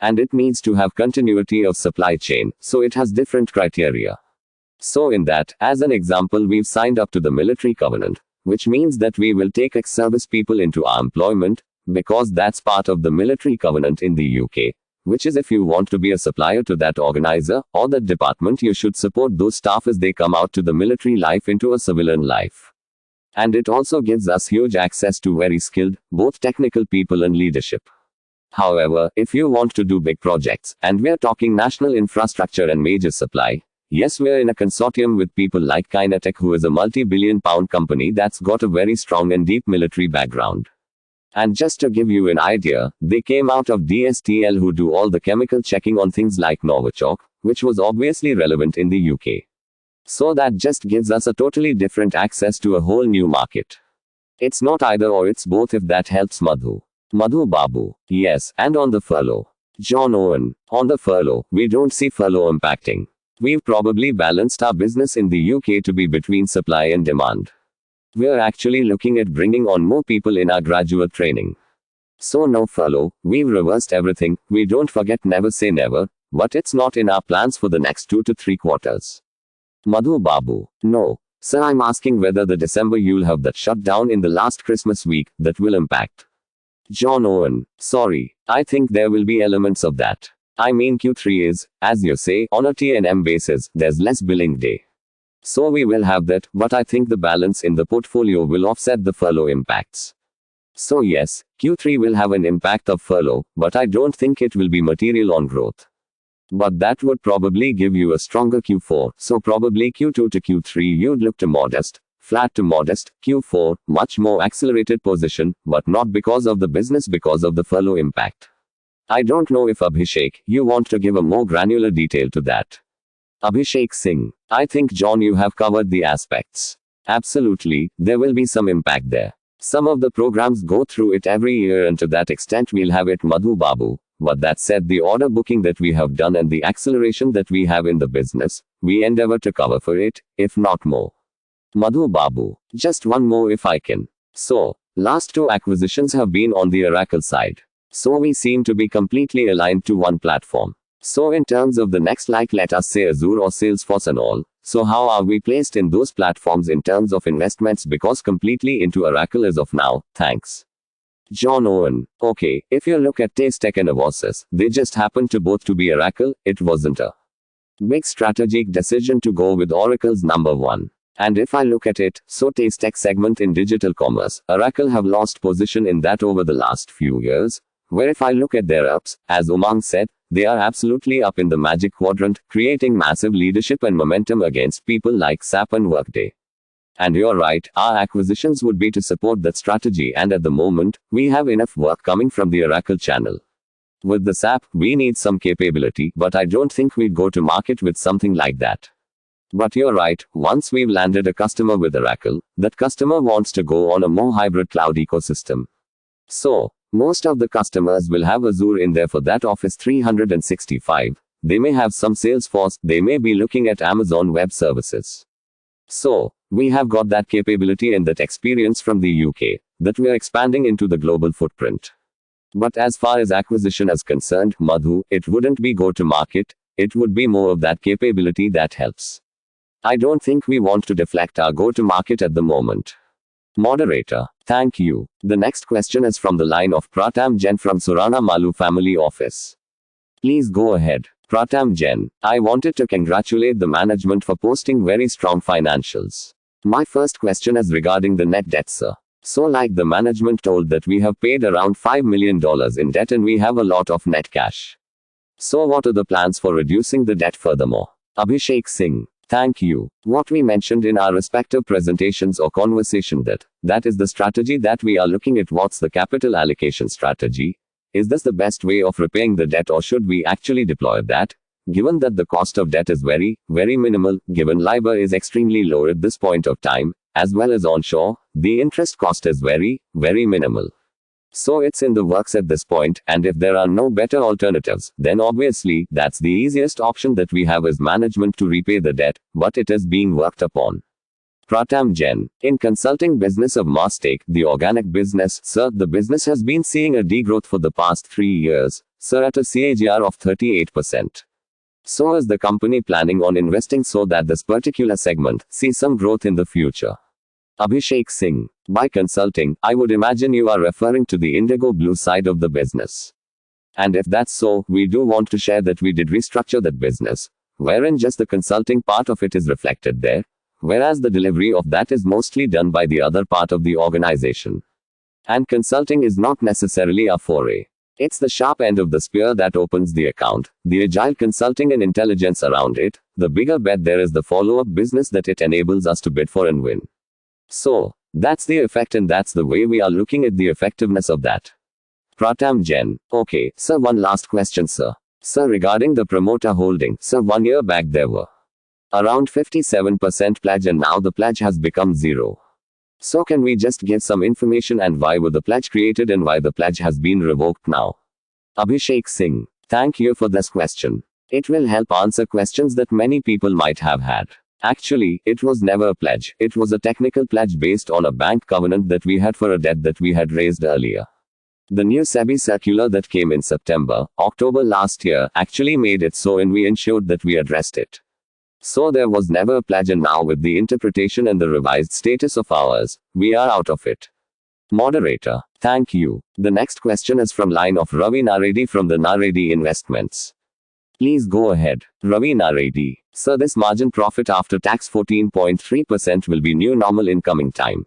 And it needs to have continuity of supply chain, so it has different criteria. So in that, as an example, we've signed up to the military covenant, which means that we will take ex-service people into our employment, because that's part of the military covenant in the UK, which is if you want to be a supplier to that organizer, or that department, you should support those staff as they come out to the military life into a civilian life. And it also gives us huge access to very skilled, both technical people and leadership. However, if you want to do big projects, and we're talking national infrastructure and major supply, Yes, we're in a consortium with people like Kinetic, who is a multi-billion-pound company that's got a very strong and deep military background. And just to give you an idea, they came out of DSTL, who do all the chemical checking on things like Novichok, which was obviously relevant in the UK. So that just gives us a totally different access to a whole new market. It's not either or, it's both, if that helps. Madhu Babu. Yes, and on the furlough. John Owen. On the furlough, we don't see furlough impacting. We've probably balanced our business in the UK to be between supply and demand. We're actually looking at bringing on more people in our graduate training. So no furlough, we've reversed everything. We don't forget, never say never, but it's not in our plans for the next 2 to 3 quarters. Madhu Babu. No, sir, I'm asking whether the December you'll have that shutdown in the last Christmas week, that will impact. John Owen. Sorry, I think there will be elements of that. I mean, Q3 is, as you say, on a T&M basis, there's less billing day. So we will have that, but I think the balance in the portfolio will offset the furlough impacts. So yes, Q3 will have an impact of furlough, but I don't think it will be material on growth. But that would probably give you a stronger Q4, so probably Q2 to Q3 you'd look to modest, flat to modest, Q4, much more accelerated position, but not because of the business, because of the furlough impact. I don't know if Abhishek, you want to give a more granular detail to that. Abhishek Singh. I think, John, you have covered the aspects. Absolutely, there will be some impact there. Some of the programs go through it every year, and to that extent we'll have it, Madhu Babu. But that said, the order booking that we have done and the acceleration that we have in the business, we endeavor to cover for it, if not more. Madhu Babu. Just one more if I can. So, last 2 acquisitions have been on the Oracle side. So we seem to be completely aligned to one platform. So in terms of the next, like let us say Azure or Salesforce and all, so how are we placed in those platforms in terms of investments, because completely into Oracle as of now, thanks. John Owen. Okay, if you look at Tastech and Avosys, they just happen to both to be Oracle. It wasn't a big strategic decision to go with Oracle's number 1. And if I look at it, so Tastech segment in digital commerce, Oracle have lost position in that over the last few years, where if I look at their ups, as Umang said, they are absolutely up in the magic quadrant, creating massive leadership and momentum against people like SAP and Workday. And you're right, our acquisitions would be to support that strategy, and at the moment, we have enough work coming from the Oracle channel. With the SAP, we need some capability, but I don't think we'd go to market with something like that. But you're right, once we've landed a customer with Oracle, that customer wants to go on a more hybrid cloud ecosystem. So, most of the customers will have Azure in there for that Office 365. They may have some Salesforce, they may be looking at Amazon Web Services. So, we have got that capability and that experience from the UK, that we are expanding into the global footprint. But as far as acquisition is concerned, Madhu, it wouldn't be go to market, it would be more of that capability that helps. I don't think we want to deflect our go to market at the moment. Moderator. Thank you. The next question is from the line of Pratam Jain from Surana Malu Family Office. Please go ahead. Pratam Jain. I wanted to congratulate the management for posting very strong financials. My first question is regarding the net debt, sir. So like the management told that we have paid around $5 million in debt and we have a lot of net cash. So what are the plans for reducing the debt furthermore? Abhishek Singh. Thank you. What we mentioned in our respective presentations or conversation, that is the strategy that we are looking at. What's the capital allocation strategy? Is this the best way of repaying the debt, or should we actually deploy that? Given that the cost of debt is very, very minimal, given LIBOR is extremely low at this point of time, as well as onshore, the interest cost is very, very minimal. So it's in the works at this point, and if there are no better alternatives, then obviously, that's the easiest option that we have as management to repay the debt, but it is being worked upon. Pratam Jain. In consulting business of Mastech, the organic business, sir, the business has been seeing a degrowth for the past 3 years, sir, at a CAGR of 38%. So is the company planning on investing so that this particular segment sees some growth in the future? Abhishek Singh. By consulting, I would imagine you are referring to the Indigo Blue side of the business. And if that's so, we do want to share that we did restructure that business, wherein just the consulting part of it is reflected there, whereas the delivery of that is mostly done by the other part of the organization. And consulting is not necessarily a foray. It's the sharp end of the spear that opens the account, the agile consulting and intelligence around it, the bigger bet there is the follow-up business that it enables us to bid for and win. So, that's the effect and that's the way we are looking at the effectiveness of that. Pratam Jain. Okay, sir, one last question, sir. Sir, regarding the promoter holding, sir, 1 year back there were around 57% pledge and now the pledge has become 0. So can we just give some information and why were the pledge created and why the pledge has been revoked now? Abhishek Singh. Thank you for this question. It will help answer questions that many people might have had. Actually, it was never a pledge. It was a technical pledge based on a bank covenant that we had for a debt that we had raised earlier. The new SEBI circular that came in October last year actually made it so and we ensured that we addressed it. So there was never a pledge and now with the interpretation and the revised status of ours, we are out of it. Moderator. Thank you. The next question is from line of Ravi Naredi from the Naredi Investments. Please go ahead. Ravi Naredi. Sir, this margin profit after tax 14.3% will be new normal in coming time.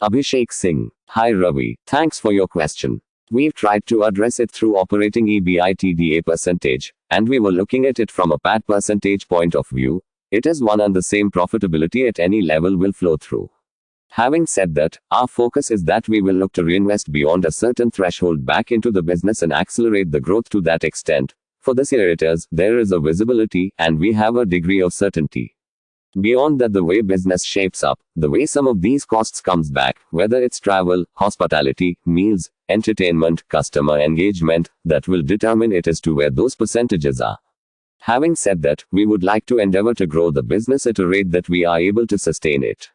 Abhishek Singh. Hi Ravi. Thanks for your question. We've tried to address it through operating EBITDA percentage, and we were looking at it from a PAT percentage point of view. It is one and the same profitability at any level will flow through. Having said that, our focus is that we will look to reinvest beyond a certain threshold back into the business and accelerate the growth to that extent. For this year there is a visibility, and we have a degree of certainty. Beyond that, the way business shapes up, the way some of these costs comes back, whether it's travel, hospitality, meals, entertainment, customer engagement, that will determine it as to where those percentages are. Having said that, we would like to endeavor to grow the business at a rate that we are able to sustain it.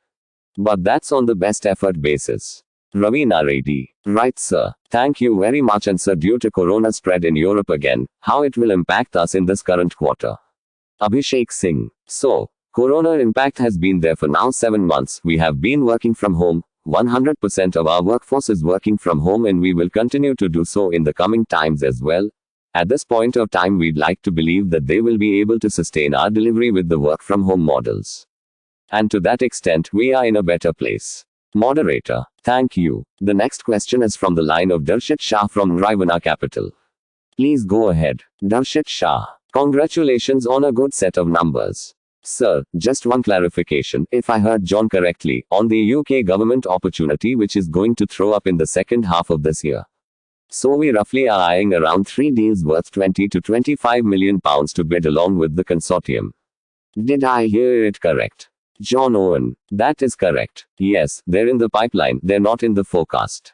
But that's on the best effort basis. Ravi Naredi. Right, sir. Thank you very much. And sir, due to corona spread in Europe again, how it will impact us in this current quarter? Abhishek Singh. So, corona impact has been there for now 7 months. We have been working from home. 100% of our workforce is working from home and we will continue to do so in the coming times as well. At this point of time, we'd like to believe that they will be able to sustain our delivery with the work from home models. And to that extent, we are in a better place. Moderator. Thank you. The next question is from the line of Darshit Shah from Nirvana Capital. Please go ahead. Darshit Shah. Congratulations on a good set of numbers. Sir, just one clarification, if I heard John correctly, on the UK government opportunity which is going to throw up in the second half of this year. So we roughly are eyeing around 3 deals worth 20 to 25 million pounds to bid along with the consortium. Did I hear it correct? John Owen. That is correct. Yes, they're in the pipeline, they're not in the forecast.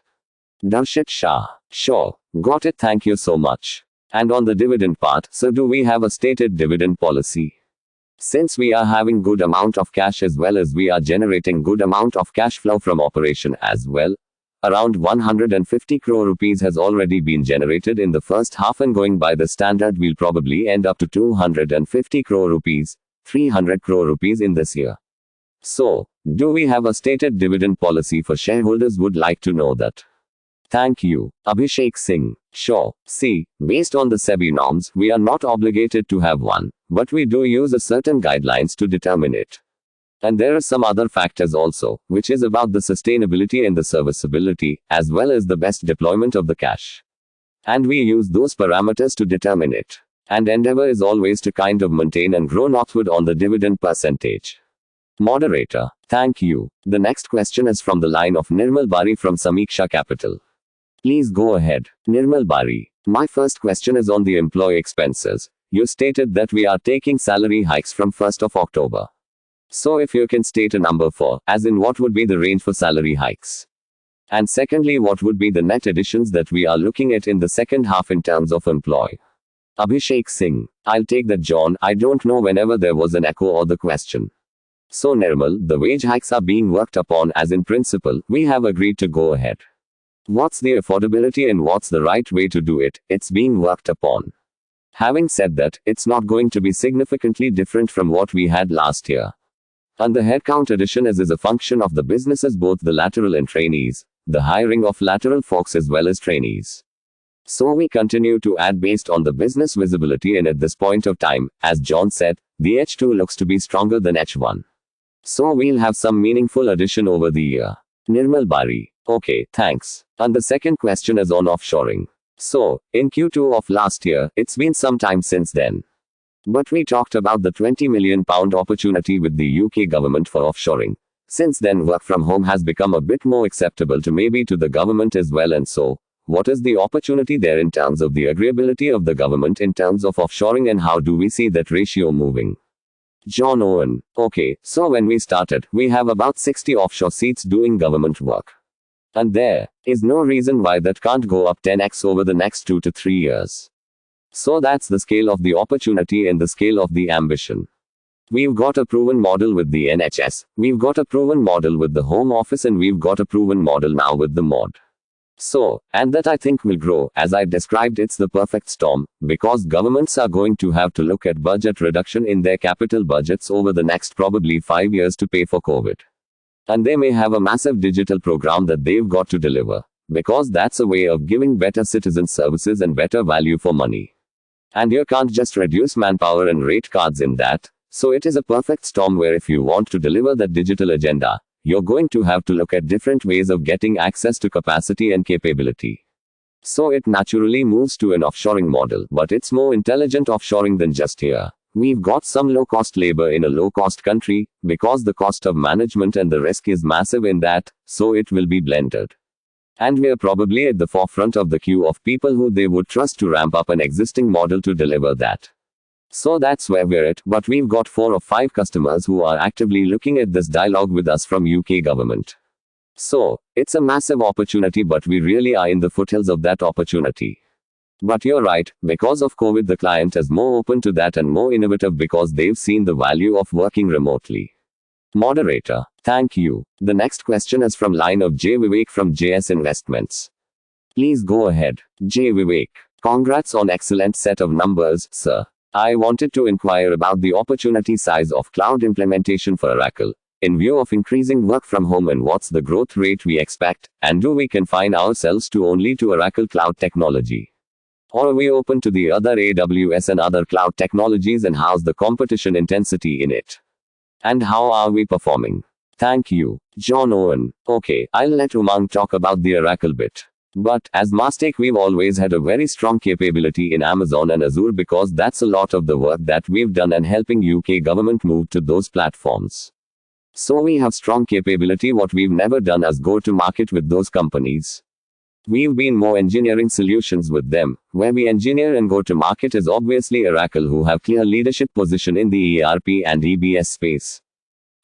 Darshit Shah. Sure. Got it, thank you so much. And on the dividend part, so do we have a stated dividend policy? Since we are having good amount of cash as well as we are generating good amount of cash flow from operation as well, around 150 crore rupees has already been generated in the first half and going by the standard we'll probably end up to 250 crore rupees, 300 crore rupees in this year. So, do we have a stated dividend policy for shareholders? Would like to know that. Thank you. Abhishek Singh. Sure. See, based on the SEBI norms, we are not obligated to have one, but we do use a certain guidelines to determine it. And there are some other factors also, which is about the sustainability and the serviceability, as well as the best deployment of the cash. And we use those parameters to determine it. And endeavor is always to kind of maintain and grow northward on the dividend percentage. Moderator. Thank you. The next question is from the line of Nirmal Bari from Samiksha Capital. Please go ahead. Nirmal Bari. My first question is on the employee expenses. You stated that we are taking salary hikes from 1st of October. So if you can state a number for, as in what would be the range for salary hikes? And secondly, what would be the net additions that we are looking at in the second half in terms of employee? Abhishek Singh. I'll take that, John. I don't know whenever there was an echo or the question. So Nirmal, the wage hikes are being worked upon as in principle, we have agreed to go ahead. What's the affordability and what's the right way to do it? It's being worked upon. Having said that, it's not going to be significantly different from what we had last year. And the headcount addition is a function of the businesses, both the lateral and trainees, the hiring of lateral folks as well as trainees. So we continue to add based on the business visibility, and at this point of time, as John said, the H2 looks to be stronger than H1. So we'll have some meaningful addition over the year. Nirmal Bari. Okay, thanks. And the second question is on offshoring. So, in Q2 of last year, it's been some time since then. But we talked about the £20 million opportunity with the UK government for offshoring. Since then, work from home has become a bit more acceptable to maybe to the government as well, and so, what is the opportunity there in terms of the agreeability of the government in terms of offshoring, and how do we see that ratio moving? John Owen: okay, so when we started, we have about 60 offshore seats doing government work. And there is no reason why that can't go up 10x over the next 2 to 3 years. So that's the scale of the opportunity and the scale of the ambition. We've got a proven model with the NHS, we've got a proven model with the Home Office, and we've got a proven model now with the MOD. So, and that I think will grow. As I described, it's the perfect storm, because governments are going to have to look at budget reduction in their capital budgets over the next probably 5 years to pay for COVID. And they may have a massive digital program that they've got to deliver, because that's a way of giving better citizen services and better value for money. And you can't just reduce manpower and rate cards in that. So it is a perfect storm where if you want to deliver that digital agenda, you're going to have to look at different ways of getting access to capacity and capability. So it naturally moves to an offshoring model, but it's more intelligent offshoring than just here. We've got some low-cost labor in a low-cost country, because the cost of management and the risk is massive in that, so it will be blended. And we're probably at the forefront of the queue of people who they would trust to ramp up an existing model to deliver that. So that's where we're at, but we've got 4 or 5 customers who are actively looking at this dialogue with us from UK government. So, it's a massive opportunity, but we really are in the foothills of that opportunity. But you're right, because of COVID the client is more open to that and more innovative because they've seen the value of working remotely. Moderator: thank you. The next question is from line of J. Vivek from JS Investments. Please go ahead. J. Vivek: congrats on excellent set of numbers, sir. I wanted to inquire about the opportunity size of cloud implementation for Oracle, in view of increasing work from home, and what's the growth rate we expect, and do we confine ourselves to only to Oracle cloud technology? Or are we open to the other AWS and other cloud technologies, and how's the competition intensity in it? And how are we performing? Thank you. John Owen: okay, I'll let Umang talk about the Oracle bit. But, as Mastake, we've always had a very strong capability in Amazon and Azure, because that's a lot of the work that we've done and helping UK government move to those platforms. So we have strong capability. What we've never done is go to market with those companies. We've been more engineering solutions with them. Where we engineer and go to market is obviously Oracle, who have clear leadership position in the ERP and EBS space.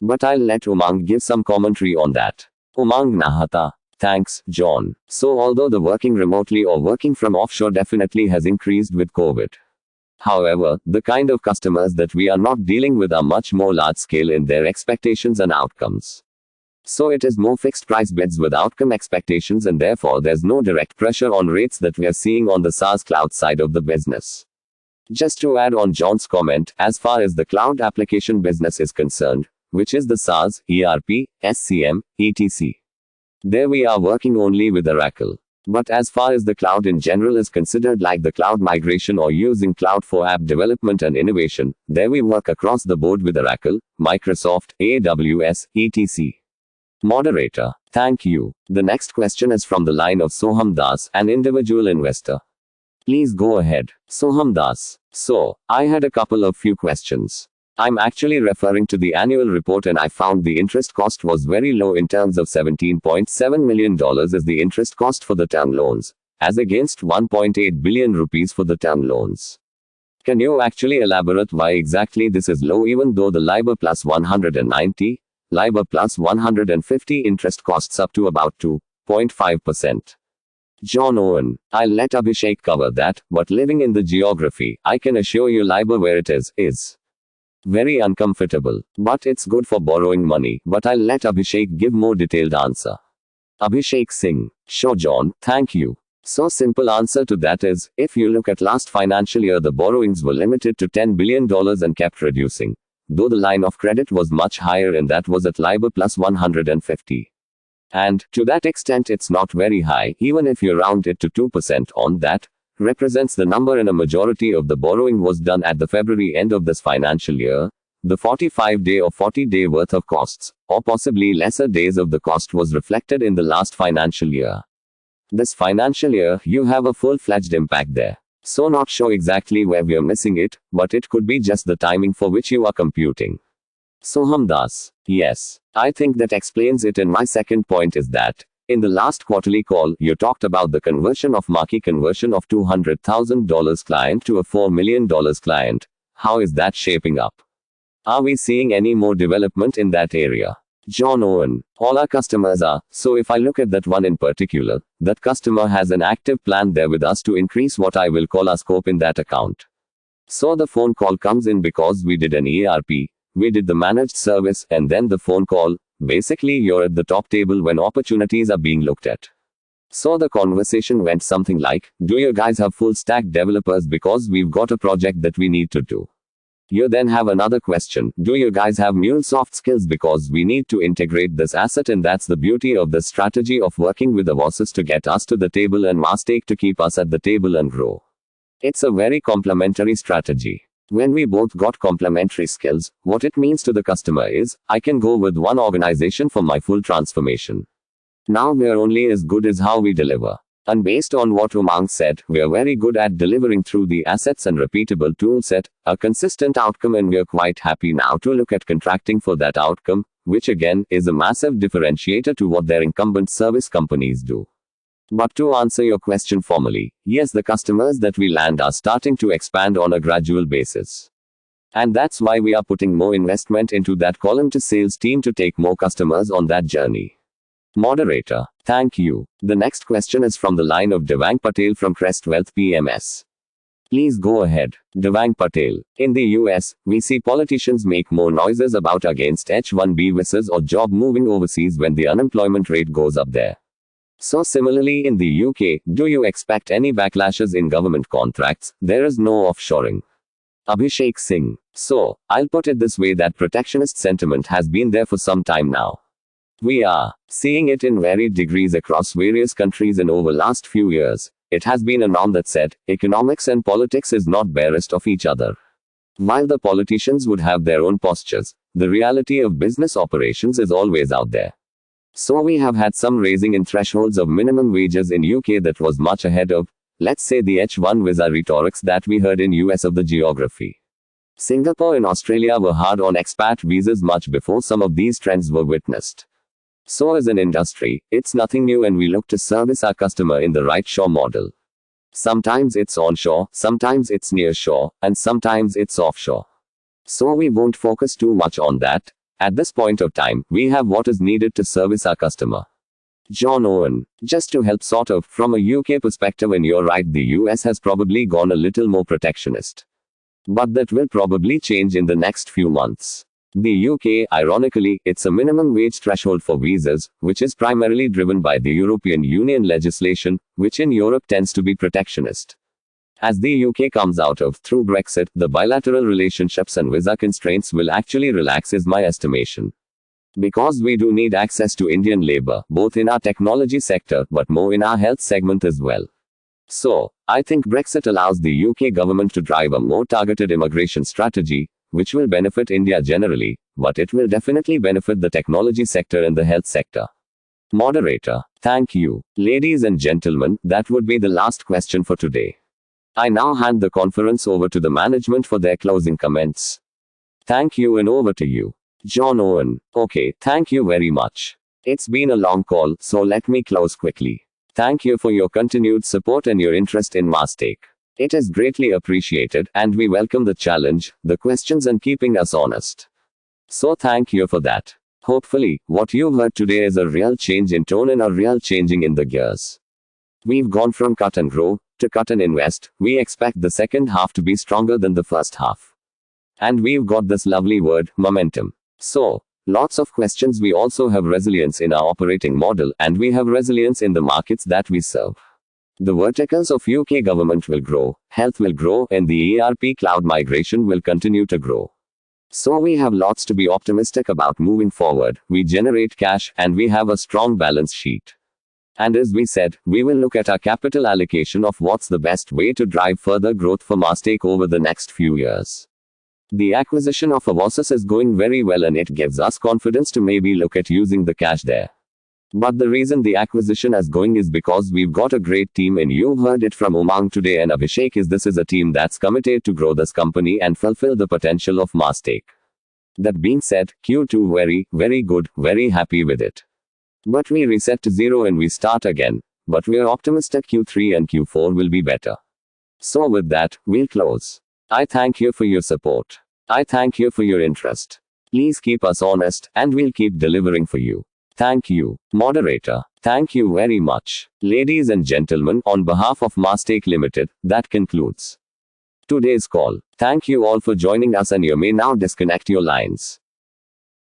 But I'll let Umang give some commentary on that. Umang Nahata: thanks, John. So although the working remotely or working from offshore definitely has increased with COVID. However, the kind of customers that we are not dealing with are much more large scale in their expectations and outcomes. So it is more fixed price bids with outcome expectations, and therefore there's no direct pressure on rates that we are seeing on the SaaS cloud side of the business. Just to add on John's comment, as far as the cloud application business is concerned, which is the SaaS, ERP, SCM, etc. There we are working only with Oracle. But as far as the cloud in general is considered, like the cloud migration or using cloud for app development and innovation, there we work across the board with Oracle, Microsoft, AWS, etc. Moderator: thank you. The next question is from the line of Soham Das, an individual investor. Please go ahead. Soham Das: so, I had a couple of few questions. I'm actually referring to the annual report, and I found the interest cost was very low in terms of $17.7 million as the interest cost for the term loans, as against 1.8 billion rupees for the term loans. Can you actually elaborate why exactly this is low, even though the LIBOR plus 190, LIBOR plus 150 interest costs up to about 2.5%? John Owen: I'll let Abhishek cover that, but living in the geography, I can assure you LIBOR where it is very uncomfortable. But it's good for borrowing money. But I'll let Abhishek give more detailed answer. Abhishek Singh: sure John, thank you. So simple answer to that is, if you look at last financial year, the borrowings were limited to $10 billion and kept reducing. Though the line of credit was much higher, and that was at LIBOR plus 150. And, to that extent it's not very high, even if you round it to 2% on that, represents the number, and a majority of the borrowing was done at the February end of this financial year. The 45-day or 40-day worth of costs, or possibly lesser days of the cost, was reflected in the last financial year. This financial year, you have a full-fledged impact there. So not sure exactly where we're missing it, but it could be just the timing for which you are computing. Soham Das. Yes. I think that explains it, and my second point is that in the last quarterly call, you talked about the conversion of marquee conversion of $200,000 client to a $4 million client. How is that shaping up? Are we seeing any more development in that area? John Owen. All our customers are, so if I look at that one in particular, that customer has an active plan there with us to increase what I will call our scope in that account. So the phone call comes in because we did an ERP, we did the managed service, and then the phone call. Basically, you're at the top table when opportunities are being looked at. So the conversation went something like, do you guys have full stack developers because we've got a project that we need to do? You then have another question, do you guys have MuleSoft skills because we need to integrate this asset? And that's the beauty of the strategy of working with Avosys to get us to the table and Mastake to keep us at the table and grow. It's a very complementary strategy. When we both got complementary skills, what it means to the customer is, I can go with one organization for my full transformation. Now we're only as good as how we deliver. And based on what Umang said, we are very good at delivering through the assets and repeatable toolset, a consistent outcome, and we're quite happy now to look at contracting for that outcome, which again, is a massive differentiator to what their incumbent service companies do. But to answer your question formally, yes, the customers that we land are starting to expand on a gradual basis. And that's why we are putting more investment into that column to sales team to take more customers on that journey. Moderator. Thank you. The next question is from the line of Devang Patel from Crest Wealth PMS. Please go ahead. Devang Patel. In the US, we see politicians make more noises about against H-1B visas or job moving overseas when the unemployment rate goes up there. So similarly in the UK, do you expect any backlashes in government contracts? There is no offshoring. Abhishek Singh. So, I'll put it this way, that protectionist sentiment has been there for some time now. We are seeing it in varied degrees across various countries, and over last few years, it has been a norm that said, economics and politics is not barest of each other. While the politicians would have their own postures, the reality of business operations is always out there. So we have had some raising in thresholds of minimum wages in UK that was much ahead of, let's say, the H1 visa rhetorics that we heard in US of the geography. Singapore and Australia were hard on expat visas much before some of these trends were witnessed. So as an industry, it's nothing new, and we look to service our customer in the right shore model. Sometimes it's onshore, sometimes it's nearshore, and sometimes it's offshore. So we won't focus too much on that. At this point of time, we have what is needed to service our customer. John Owen. Just to help sort of, from a UK perspective, and you're right, the US has probably gone a little more protectionist. But that will probably change in the next few months. The UK, ironically, it's a minimum wage threshold for visas, which is primarily driven by the European Union legislation, which in Europe tends to be protectionist. As the UK comes out of, through Brexit, the bilateral relationships and visa constraints will actually relax, is my estimation. Because we do need access to Indian labor, both in our technology sector, but more in our health segment as well. So, I think Brexit allows the UK government to drive a more targeted immigration strategy, which will benefit India generally, but it will definitely benefit the technology sector and the health sector. Moderator. Thank you. Ladies and gentlemen, that would be the last question for today. I now hand the conference over to the management for their closing comments. Thank you, and over to you. John Owen. Okay, thank you very much. It's been a long call, so let me close quickly. Thank you for your continued support and your interest in Mastake. It is greatly appreciated, and we welcome the challenge, the questions, and keeping us honest. So thank you for that. Hopefully, what you've heard today is a real change in tone and a real changing in the gears. We've gone from cut and grow to cut and invest. We expect the second half to be stronger than the first half. And we've got this lovely word, momentum. So, lots of questions. We also have resilience in our operating model, and we have resilience in the markets that we serve. The verticals of UK government will grow, health will grow, and the ERP cloud migration will continue to grow. So we have lots to be optimistic about moving forward. We generate cash, and we have a strong balance sheet. And as we said, we will look at our capital allocation of what's the best way to drive further growth for Mastake over the next few years. The acquisition of Avosys is going very well, and it gives us confidence to maybe look at using the cash there. But the reason the acquisition is going is because we've got a great team, and you heard it from Umang today and Abhishek. This is a team that's committed to grow this company and fulfill the potential of Mastake. That being said, Q2 very good, very happy with it. But we reset to 0 and we start again. But we're optimistic Q3 and Q4 will be better. So with that, we'll close. I thank you for your support. I thank you for your interest. Please keep us honest, and we'll keep delivering for you. Thank you, moderator. Thank you very much. Ladies and gentlemen, on behalf of Mastake Limited, that concludes today's call. Thank you all for joining us, and you may now disconnect your lines.